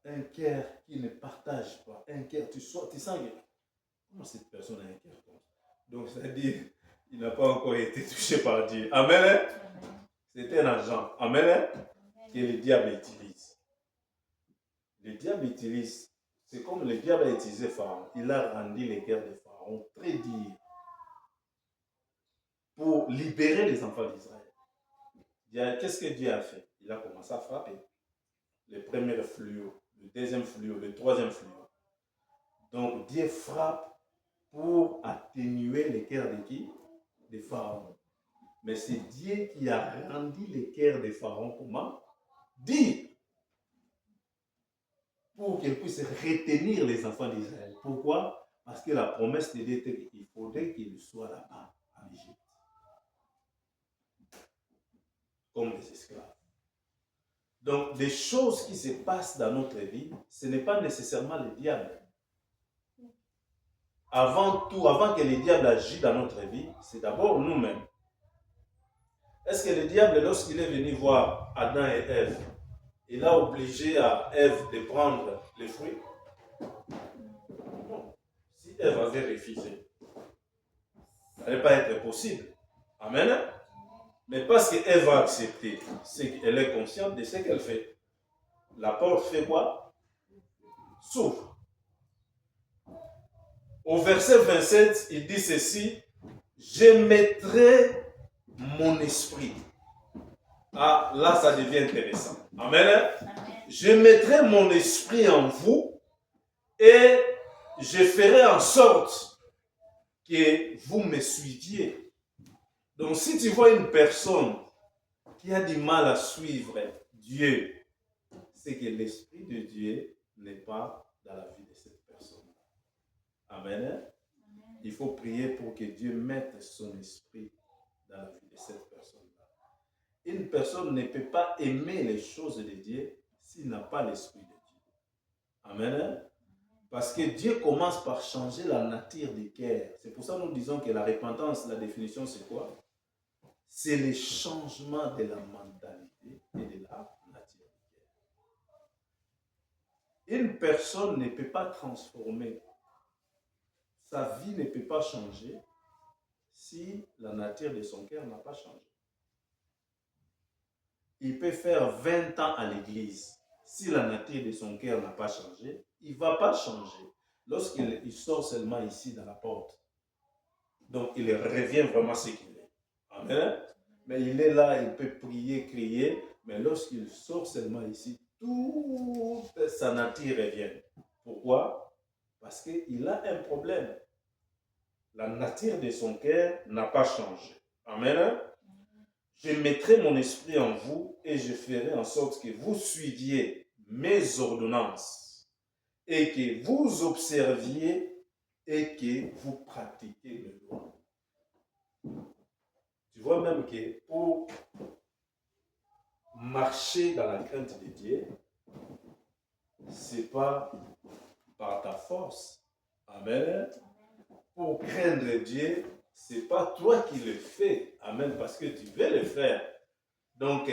un cœur qui ne partage pas, un cœur, tu sens que comment cette personne a un cœur comme ça? Donc c'est-à-dire, il n'a pas encore été touché par Dieu. Amen. C'est un agent. Amen. Que le diable utilise. Le diable utilise, c'est comme le diable a utilisé Pharaon. Il a rendu les cœurs de Pharaon très durs pour libérer les enfants d'Israël. Qu'est-ce que Dieu a fait? Il a commencé à frapper. Le premier fléau, le deuxième fléau, le troisième fléau. Donc Dieu frappe pour atténuer les cœurs de qui? De Pharaon. Mais c'est Dieu qui a rendu les cœurs de Pharaon comment? Dire. Pour qu'il puisse retenir les enfants d'Israël. Pourquoi? Parce que la promesse de Dieu était qu'il faudrait qu'ils soient là-bas, en Égypte. Comme des esclaves. Donc, des choses qui se passent dans notre vie, ce n'est pas nécessairement le diable. Avant tout, avant que le diable agisse dans notre vie, c'est d'abord nous-mêmes. Est-ce que le diable, lorsqu'il est venu voir Adam et Ève, il a obligé à Ève de prendre les fruits? Non. Si Ève avait refusé, ça n'allait pas être possible. Amen. Mais parce qu'Ève a accepté, c'est qu'elle est consciente de ce qu'elle fait. La porte fait quoi? S'ouvre. Au verset 27, il dit ceci: je mettrai mon esprit. Ah, là, ça devient intéressant. Amen. Je mettrai mon esprit en vous et je ferai en sorte que vous me suiviez. Donc, si tu vois une personne qui a du mal à suivre Dieu, c'est que l'esprit de Dieu n'est pas dans la vie de cette personne. Amen. Il faut prier pour que Dieu mette son esprit dans la vie de cette personne-là. Une personne ne peut pas aimer les choses de Dieu s'il n'a pas l'esprit de Dieu. Amen. Parce que Dieu commence par changer la nature du cœur. C'est pour ça que nous disons que la repentance, la définition, c'est quoi? C'est le changement de la mentalité et de la nature du cœur. Une personne ne peut pas transformer. Sa vie ne peut pas changer si la nature de son cœur n'a pas changé. Il peut faire 20 ans à l'église. Si la nature de son cœur n'a pas changé, il ne va pas changer. Lorsqu'il sort seulement ici dans la porte. Donc il revient vraiment ce qu'il est. Amen. Mais il est là, il peut prier, crier. Mais lorsqu'il sort seulement ici, toute sa nature revient. Pourquoi? Parce qu'il a un problème. La nature de son cœur n'a pas changé. Amen. Je mettrai mon esprit en vous et je ferai en sorte que vous suiviez mes ordonnances et que vous observiez et que vous pratiquiez mes lois. Tu vois même que pour marcher dans la crainte de Dieu, ce n'est pas par ta force. Amen. Pour craindre Dieu, ce n'est pas toi qui le fais. Amen. Parce que tu veux le faire. Donc,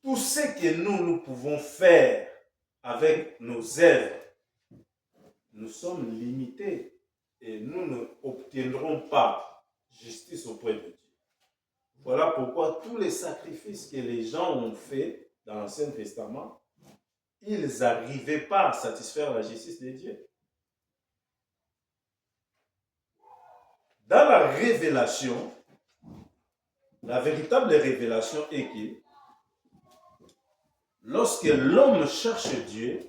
tout ce que nous pouvons faire avec nos œuvres, nous sommes limités et nous n'obtiendrons pas justice auprès de Dieu. Voilà pourquoi tous les sacrifices que les gens ont faits dans l'Ancien Testament, ils n'arrivaient pas à satisfaire la justice de Dieu. Dans la révélation, la véritable révélation est que lorsque l'homme cherche Dieu,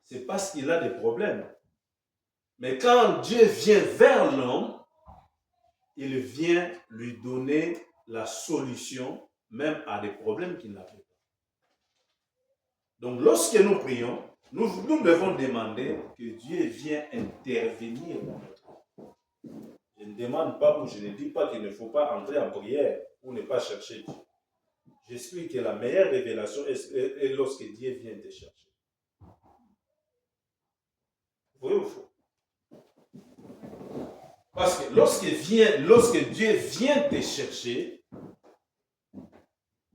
c'est parce qu'il a des problèmes. Mais quand Dieu vient vers l'homme, il vient lui donner la solution même à des problèmes qu'il n'avait pas. Donc lorsque nous prions, nous devons demander que Dieu vienne intervenir dans notre vie. Je ne demande pas ou je ne dis pas qu'il ne faut pas entrer en prière ou ne pas chercher Dieu. J'explique que la meilleure révélation est lorsque Dieu vient te chercher. Vrai ou faux? Parce que lorsque Dieu vient te chercher,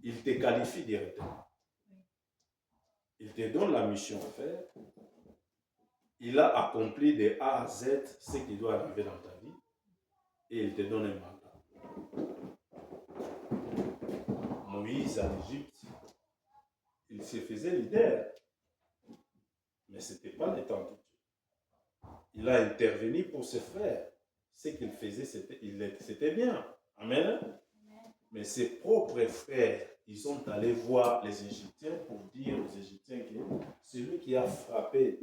il te qualifie directement. Il te donne la mission à faire. Il a accompli de A à Z ce qui doit arriver dans ta vie. Et il te donne un mandat. Moïse en Égypte, il se faisait leader. Mais ce n'était pas le temps de Dieu. Il a intervenu pour se faire. Ce qu'il faisait, c'était bien. Amen. Mais ses propres frères, ils sont allés voir les Égyptiens pour dire aux Égyptiens que celui qui a frappé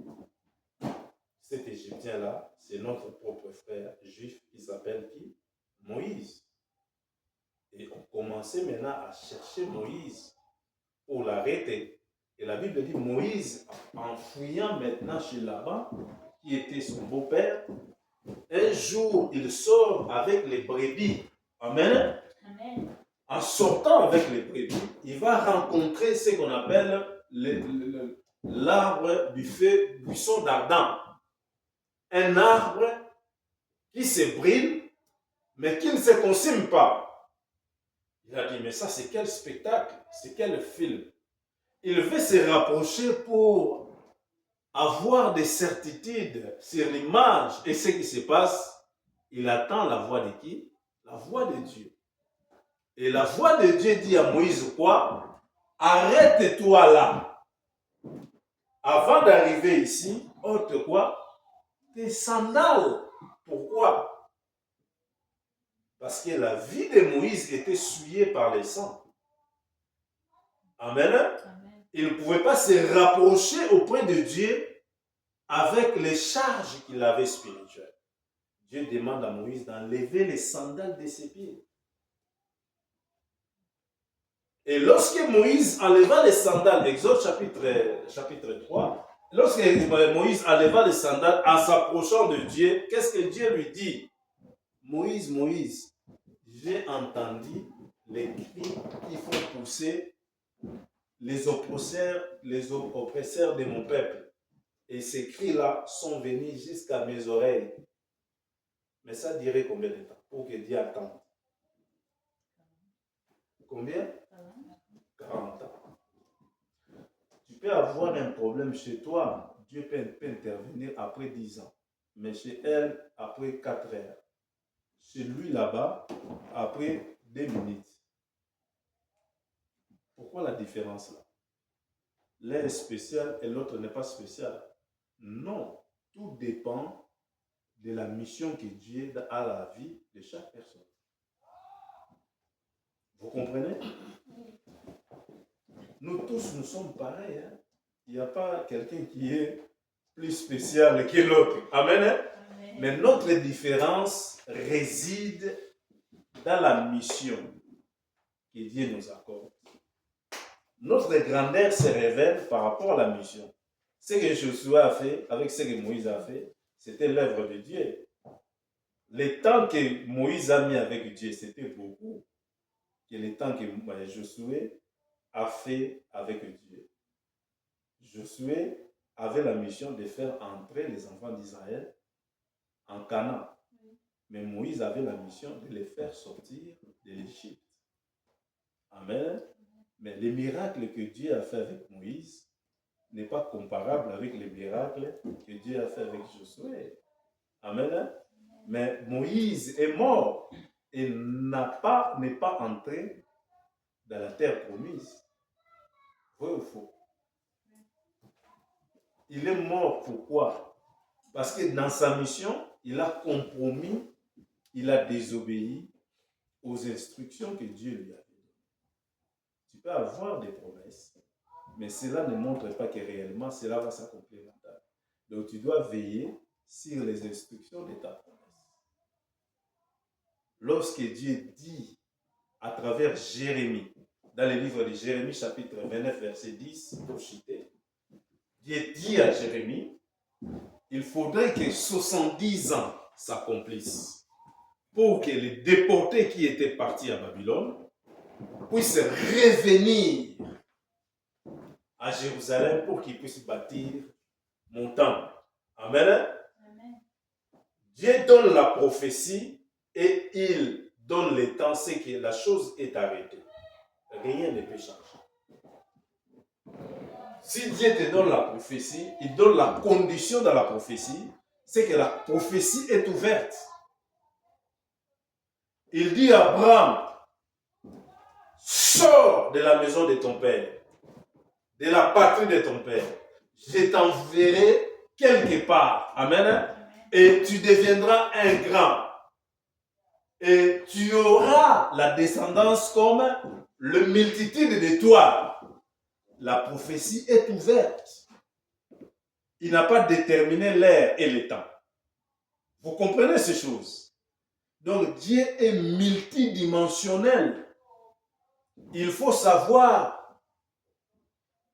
cet Égyptien-là, c'est notre propre frère juif, il s'appelle qui? Moïse. Et on commençait maintenant à chercher Moïse pour l'arrêter. Et la Bible dit Moïse, en fouillant maintenant chez Laban, qui était son beau-père, un jour, il sort avec les brebis. Amen. Amen. En sortant avec les brebis, il va rencontrer ce qu'on appelle l'arbre du feu, buisson d'Adam. Un arbre qui se brûle, mais qui ne se consume pas. Il a dit, mais ça c'est quel spectacle, c'est quel film. Il veut se rapprocher pour avoir des certitudes sur l'image et ce qui se passe. Il attend la voix de qui? La voix de Dieu. Et la voix de Dieu dit à Moïse quoi? Arrête-toi là. Avant d'arriver ici, ôte quoi? Tes sandales. Pourquoi? Parce que la vie de Moïse était souillée par les sang. Amen. Amen. Il ne pouvait pas se rapprocher auprès de Dieu avec les charges qu'il avait spirituelles. Dieu demande à Moïse d'enlever les sandales de ses pieds. Et lorsque Moïse enleva les sandales, Exode chapitre 3, lorsque Moïse enleva les sandales en s'approchant de Dieu, qu'est-ce que Dieu lui dit? Moïse, Moïse, j'ai entendu les cris qui font pousser les oppresseurs de mon peuple. Et ces cris-là sont venus jusqu'à mes oreilles. Mais ça dirait combien de temps pour que Dieu attende? Combien? 40 ans. Tu peux avoir un problème chez toi, Dieu peut intervenir après 10 ans. Mais chez elle, après 4 heures. Chez lui là-bas, après 2 minutes. Pourquoi la différence là? L'un est spécial et l'autre n'est pas spécial. Non, tout dépend de la mission que Dieu a à la vie de chaque personne. Vous comprenez? Nous tous, nous sommes pareils. Hein? Il n'y a pas quelqu'un qui est plus spécial que l'autre. Amen, hein? Amen. Mais notre différence réside dans la mission que Dieu nous accorde. Notre grandeur se révèle par rapport à la mission. Ce que Josué a fait avec ce que Moïse a fait, c'était l'œuvre de Dieu. Le temps que Moïse a mis avec Dieu, c'était beaucoup. Et le temps que Josué a fait avec Dieu. Josué avait la mission de faire entrer les enfants d'Israël en Canaan. Mais Moïse avait la mission de les faire sortir de l'Égypte. Amen. Mais les miracles que Dieu a fait avec Moïse n'est pas comparable avec les miracles que Dieu a fait avec Josué. Amen. Mais Moïse est mort et n'est pas entré dans la terre promise. Vrai ou faux? Il est mort pourquoi? Parce que dans sa mission, il a compromis, il a désobéi aux instructions que Dieu lui a données. Tu peux avoir des promesses, mais cela ne montre pas que réellement cela va s'accomplir dans ta vie. Donc tu dois veiller sur les instructions de ta promesse. Lorsque Dieu dit à travers Jérémie, dans le livre de Jérémie, chapitre 29, verset 10, pour citer, Dieu dit à Jérémie, il faudrait que 70 ans s'accomplissent pour que les déportés qui étaient partis à Babylone puissent revenir à Jérusalem pour qu'ils puissent bâtir mon temple. Amen. Amen. Dieu donne la prophétie et il donne le temps, c'est que la chose est arrêtée. Rien ne peut changer. Si Dieu te donne la prophétie, il donne la condition dans la prophétie, c'est que la prophétie est ouverte. Il dit à Abraham, sors de la maison de ton père, de la patrie de ton père. Je t'enverrai quelque part. Amen. Et tu deviendras un grand. Et tu auras la descendance comme la multitude d'étoiles. La prophétie est ouverte. Il n'a pas déterminé l'heure et le temps. Vous comprenez ces choses? Donc Dieu est multidimensionnel. Il faut savoir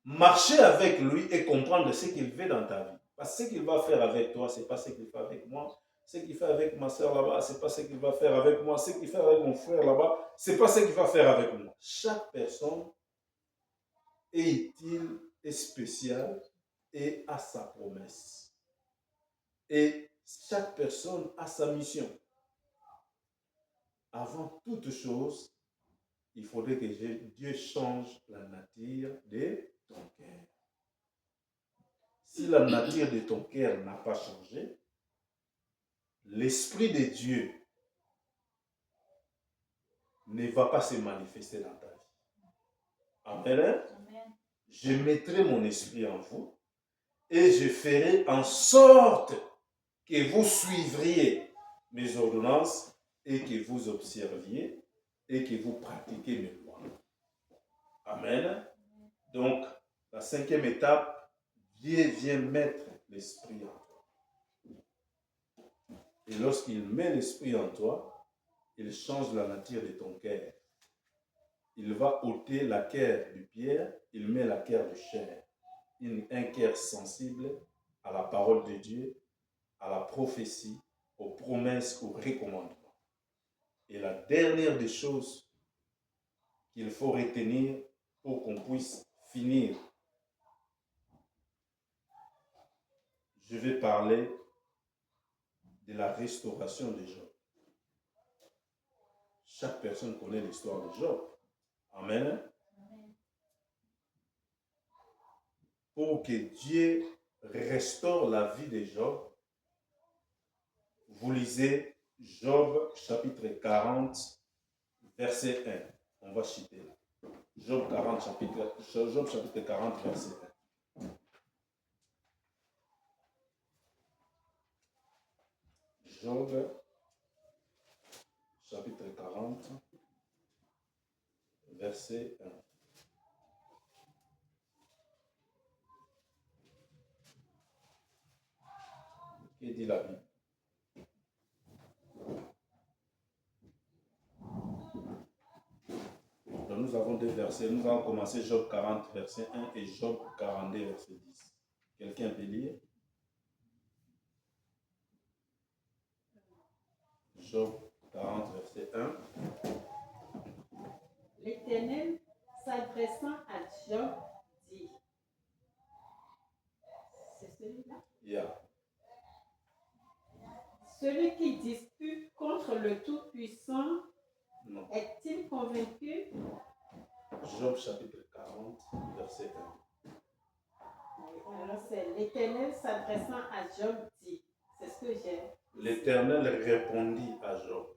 marcher avec lui et comprendre ce qu'il veut dans ta vie. Parce que ce qu'il va faire avec toi, ce n'est pas ce qu'il fait avec moi. Ce qu'il fait avec ma soeur là-bas, ce n'est pas ce qu'il va faire avec moi. Ce qu'il fait avec mon frère là-bas, ce n'est pas ce qu'il va faire avec moi. Chaque personne est utile et spéciale et a sa promesse. Et chaque personne a sa mission. Avant toute chose, il faudrait que Dieu change la nature de ton cœur. Si la nature de ton cœur n'a pas changé, l'Esprit de Dieu ne va pas se manifester dans ta vie. Amen. Amen. Je mettrai mon esprit en vous et je ferai en sorte que vous suivriez mes ordonnances et que vous observiez et que vous pratiquiez mes lois. Amen. Donc, la 5e étape, Dieu vient mettre l'esprit en toi. Et lorsqu'il met l'esprit en toi, il change la nature de ton cœur. Il va ôter la cœur du pierre, il met la cœur de chair. Un cœur sensible à la parole de Dieu, à la prophétie, aux promesses, aux recommandements. Et la dernière des choses qu'il faut retenir pour qu'on puisse finir, je vais parler de la restauration de Job. Chaque personne connaît l'histoire de Job. Amen. Pour que Dieu restaure la vie de Job, vous lisez Job chapitre 40, verset 1. On va citer là. Job chapitre 40, verset 1. Job chapitre 40, verset 1. Que dit la Bible? Donc nous avons deux versets. Nous allons commencer Job 40, verset 1 et Job 42, verset 10. Quelqu'un peut lire? Job 40, verset 1. L'Éternel, s'adressant à Job, dit. C'est celui-là? Yeah. Celui qui dispute contre le Tout-Puissant Non. est-il convaincu? Job chapitre 40, verset 1. Alors c'est l'Éternel s'adressant à Job dit. C'est ce que j'ai. l'Éternel répondit à Job.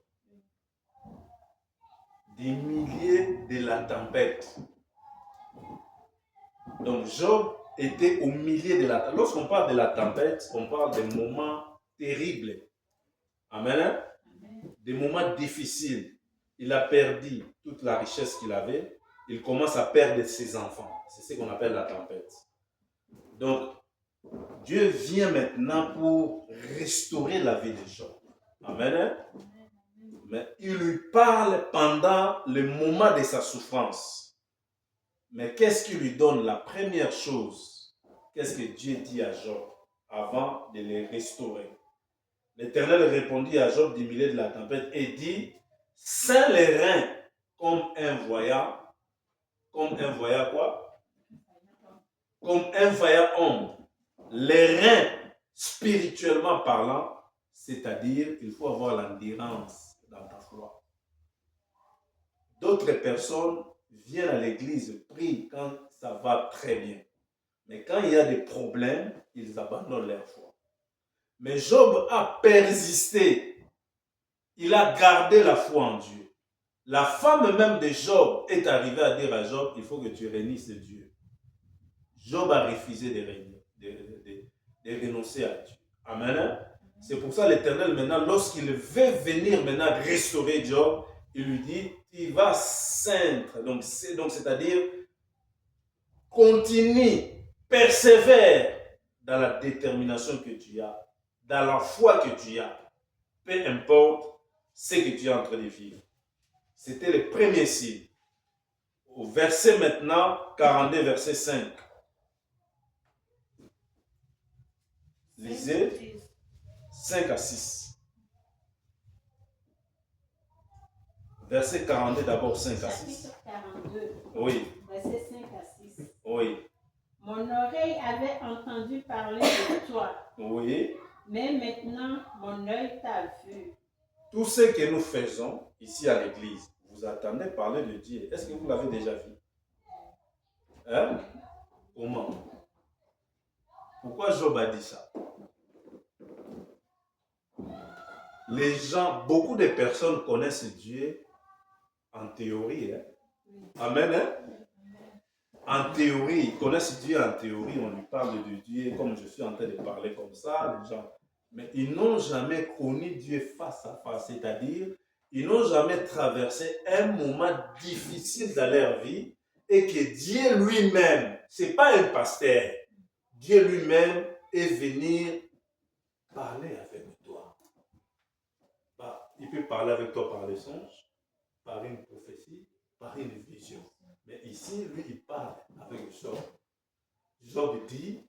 Des milliers de la tempête. Donc Job était au milieu de la tempête. Lorsqu'on parle de la tempête, on parle des moments terribles. Amen. Des moments difficiles. Il a perdu toute la richesse qu'il avait. Il commence à perdre ses enfants. C'est ce qu'on appelle la tempête. Donc, Dieu vient maintenant pour restaurer la vie de Job. Amen. Mais il lui parle pendant le moment de sa souffrance. Mais qu'est-ce qu'il lui donne? La première chose, qu'est-ce que Dieu dit à Job avant de les restaurer? L'Éternel répondit à Job du milieu de la tempête et dit, saint les reins comme un voyant quoi? Comme un voyant homme. Les reins, spirituellement parlant, c'est-à-dire, il faut avoir l'endurance dans ta foi. D'autres personnes viennent à l'église, prient quand ça va très bien. Mais quand il y a des problèmes, ils abandonnent leur foi. Mais Job a persisté. Il a gardé la foi en Dieu. La femme même de Job est arrivée à dire à Job, il faut que tu réunisses Dieu. Job a refusé de renoncer à Dieu. Amen. C'est pour ça l'Éternel maintenant, lorsqu'il veut venir maintenant restaurer Job, il lui dit, tu vas ceindre. Donc c'est-à-dire, continue, persévère dans la détermination que tu as, dans la foi que tu as. Peu importe ce que tu es en train de vivre. C'était le premier signe. Au verset maintenant, 42, verset 5. Lisez 5 à 6. Verset 42 d'abord, 5 à 6. Chapitre 42. Oui. Verset 5 à 6. Oui. Mon oreille avait entendu parler de toi. Oui. Mais maintenant, mon œil t'a vu. Tout ce que nous faisons ici à l'église, vous attendez parler de Dieu. Est-ce que vous l'avez déjà vu? Hein? Comment? Pourquoi Job a dit ça? Les gens, beaucoup de personnes connaissent Dieu en théorie. Hein? Amen. Hein? En théorie, ils connaissent Dieu en théorie. On lui parle de Dieu comme je suis en train de parler comme ça. Les gens. Mais ils n'ont jamais connu Dieu face à face. C'est-à-dire, ils n'ont jamais traversé un moment difficile dans leur vie et que Dieu lui-même, ce n'est pas un pasteur, Dieu lui-même est venu parler avec toi. Il peut parler avec toi par les songes, par une prophétie, par une vision. Mais ici, lui, il parle avec Job. Job dit,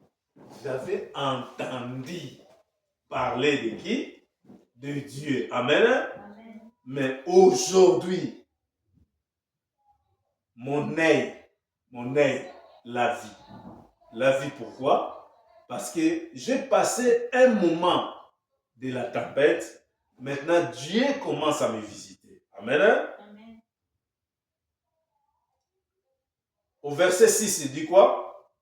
j'avais entendu parler de qui? De Dieu. Amen. Amen. Mais aujourd'hui, mon œil, la vie. La vie, pourquoi? Parce que j'ai passé un moment de la tempête. Maintenant, Dieu commence à me visiter. Amen. Amen. Au verset 6, il dit quoi?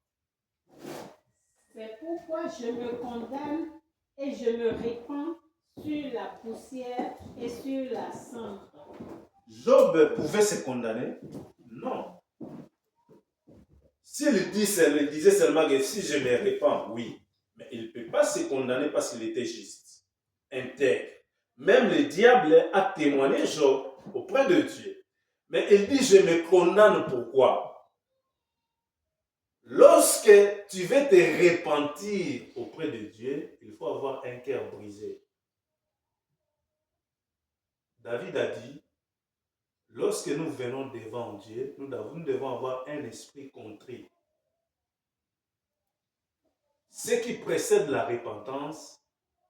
C'est pourquoi je me condamne et je me répands sur la poussière et sur la cendre. Job pouvait se condamner? Non. S'il disait seulement que si je me répands, oui. Mais il ne peut pas se condamner parce qu'il était juste, intègre. Même le diable a témoigné Job auprès de Dieu. Mais il dit, je me condamne pourquoi? Lorsque tu veux te repentir auprès de Dieu, il faut avoir un cœur brisé. David a dit, lorsque nous venons devant Dieu, nous devons avoir un esprit contrit. Ce qui précède la repentance,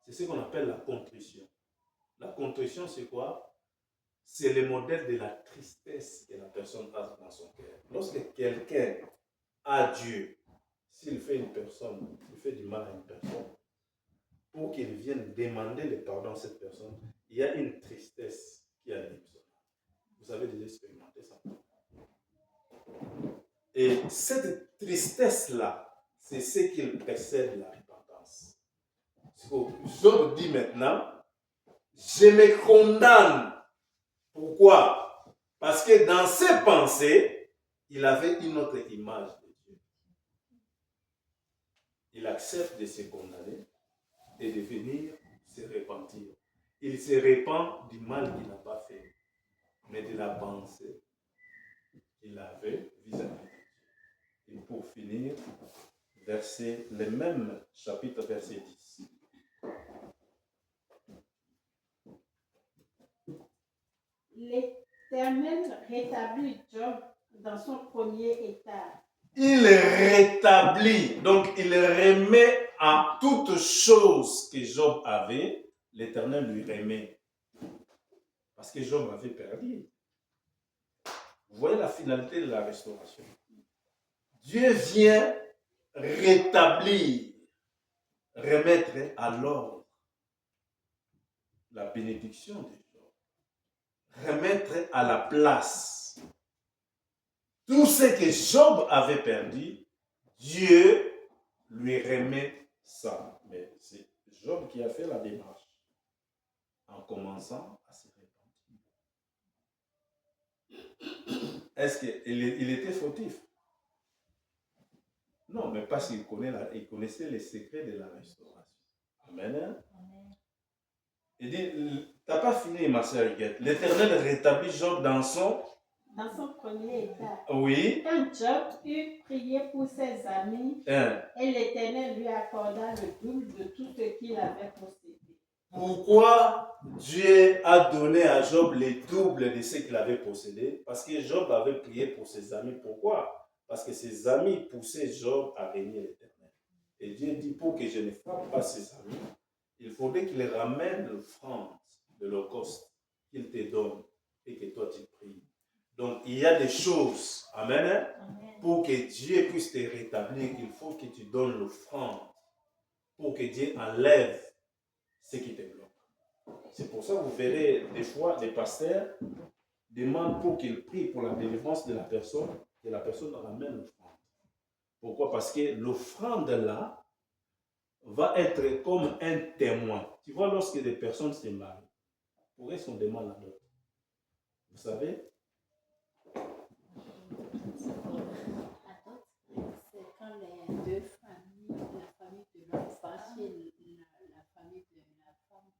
c'est ce qu'on appelle la contrition. La contrition, c'est quoi? C'est le modèle de la tristesse que la personne a dans son cœur. Lorsque quelqu'un a Dieu, s'il fait une personne, il fait du mal à une personne, pour qu'il vienne demander le pardon à cette personne, il y a une tristesse qui arrive. Vous avez déjà expérimenté ça. Et cette tristesse-là, c'est ce qui précède la repentance. Job dit maintenant, je me condamne. Pourquoi? Parce que dans ses pensées, il avait une autre image de Dieu. Il accepte de se condamner et de venir se repentir. Il se repent du mal qu'il n'a pas fait, mais de la pensée qu'il avait vis-à-vis de Dieu. Et pour finir, le même chapitre, verset 10. L'Éternel rétablit Job dans son premier état. Il rétablit, donc il remet à toute chose que Job avait, l'Éternel lui remet. Parce que Job avait perdu. Vous voyez la finalité de la restauration. Dieu vient rétablir, remettre à l'ordre la bénédiction de Job, remettre à la place tout ce que Job avait perdu. Dieu lui remet ça. Mais c'est Job qui a fait la démarche en commençant à se repentir. Est-ce qu'il était fautif? Non, mais parce qu'il connaissait les secrets de la restauration. Amen. Amen. Il dit, t'as pas fini, ma sœur Guette. L'Éternel rétablit Job dans son premier état. Oui. Quand Job eut prié pour ses amis, et l'Éternel lui accorda le double de tout ce qu'il avait possédé. Pourquoi Dieu a donné à Job le double de ce qu'il avait possédé? Parce que Job avait prié pour ses amis. Pourquoi? Parce que ses amis poussaient Job à régner l'Éternel. Et Dieu dit, pour que je ne frappe pas ses amis, il faudrait qu'il ramène l'offrande de l'holocauste qu'il te donne et que toi tu pries. Donc il y a des choses, amen, pour que Dieu puisse te rétablir, il faut que tu donnes l'offrande pour que Dieu enlève ce qui te bloque. C'est pour ça que vous verrez des fois des pasteurs demandent pour qu'ils prient pour la délivrance de la personne, que la personne ramène l'offrande. Pourquoi? Parce que l'offrande là va être comme un témoin. Tu vois, lorsque des personnes se marient, pour est-ce qu'on demande la dot? Vous savez? C'est quand les deux familles, la famille de l'homme va chez la famille de la femme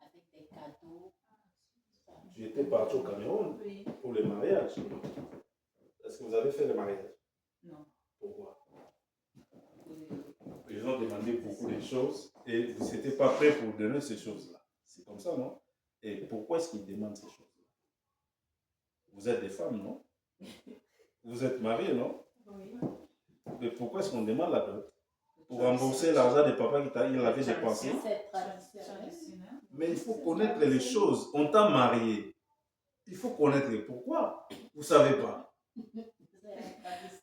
avec des cadeaux. Tu étais parti au Cameroun pour le mariage. Est-ce que vous avez fait le mariage? Non. Pourquoi? Ils ont demandé beaucoup de choses et vous n'étiez pas prêt pour donner ces choses-là. C'est comme ça, non? Et pourquoi est-ce qu'ils demandent ces choses-là? Vous êtes des femmes, non? Vous êtes mariés, non? Oui. Mais pourquoi est-ce qu'on demande la dot? Pour rembourser l'argent de papa qu'il avait dépensé? C'est traditionnel. Mais il faut connaître les choses. On t'a marié. Il faut connaître pourquoi. Vous ne savez pas.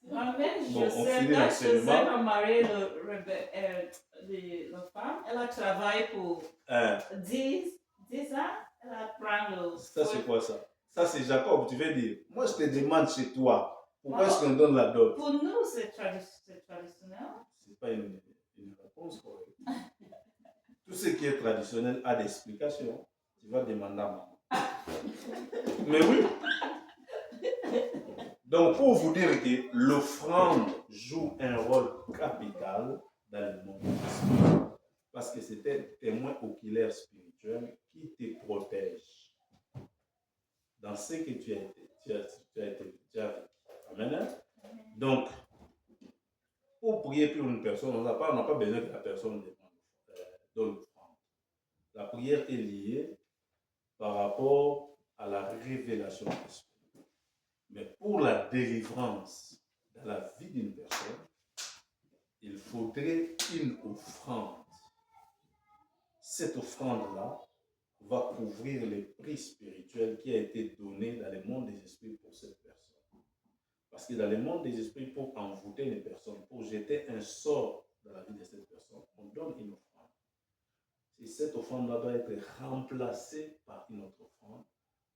Moi-même, Bon, je sais, quand Joseph a marié la femme, elle a travaillé pour 10 ans. Elle a pris le... Ça, c'est quoi ça? Ça, c'est Jacob, tu veux dire. Moi, je te demande chez toi, pourquoi est-ce qu'on donne la dot? Pour nous, c'est traditionnel. Ce n'est pas une réponse correcte. Tout ce qui est traditionnel a des explications. Tu vas demander à maman. Mais oui. Donc, pour vous dire que l'offrande joue un rôle capital dans le monde spirituel. Parce que c'est un témoin oculaire spirituel qui te protège dans ce que tu as vécu. Amen. Donc, pour prier pour une personne, on n'a pas besoin que la personne donne l'offrande. La prière est liée par rapport à la révélation de l'Esprit. Mais pour la délivrance dans la vie d'une personne, il faudrait une offrande. Cette offrande-là va couvrir les prix spirituels qui a été donné dans le monde des esprits pour cette personne. Parce que dans le monde des esprits, pour envoûter les personnes, pour jeter un sort dans la vie de cette personne, on donne une offrande. Et cette offrande-là doit être remplacée par une autre offrande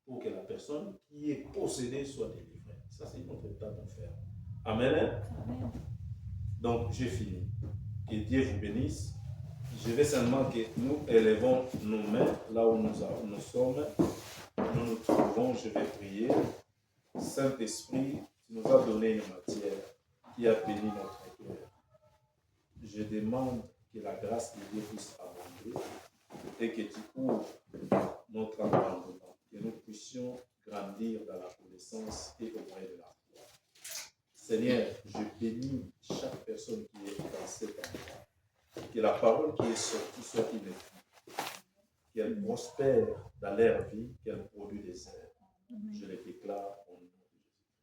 pour que la personne qui est possédée soit délivrée. Ça, c'est notre état de faire. Amen. Amen. Donc, j'ai fini. Que Dieu vous bénisse. Je veux seulement que nous élevons nos mains là où nous sommes. Nous nous trouvons, je vais prier. Saint-Esprit, tu nous as donné une matière qui a béni notre cœur. Je demande que la grâce de Dieu puisse abonder et que tu ouvres notre entendement, que nous puissions grandir dans la connaissance et au moyen de la foi. Seigneur, je bénis chaque personne qui est dans cet endroit. Que la parole qui est sortie soit ineffective, qu'elle prospère dans leur vie, qu'elle produit des airs. Je le déclare au nom de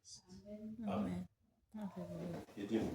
Jésus-Christ. Amen. Que Dieu vous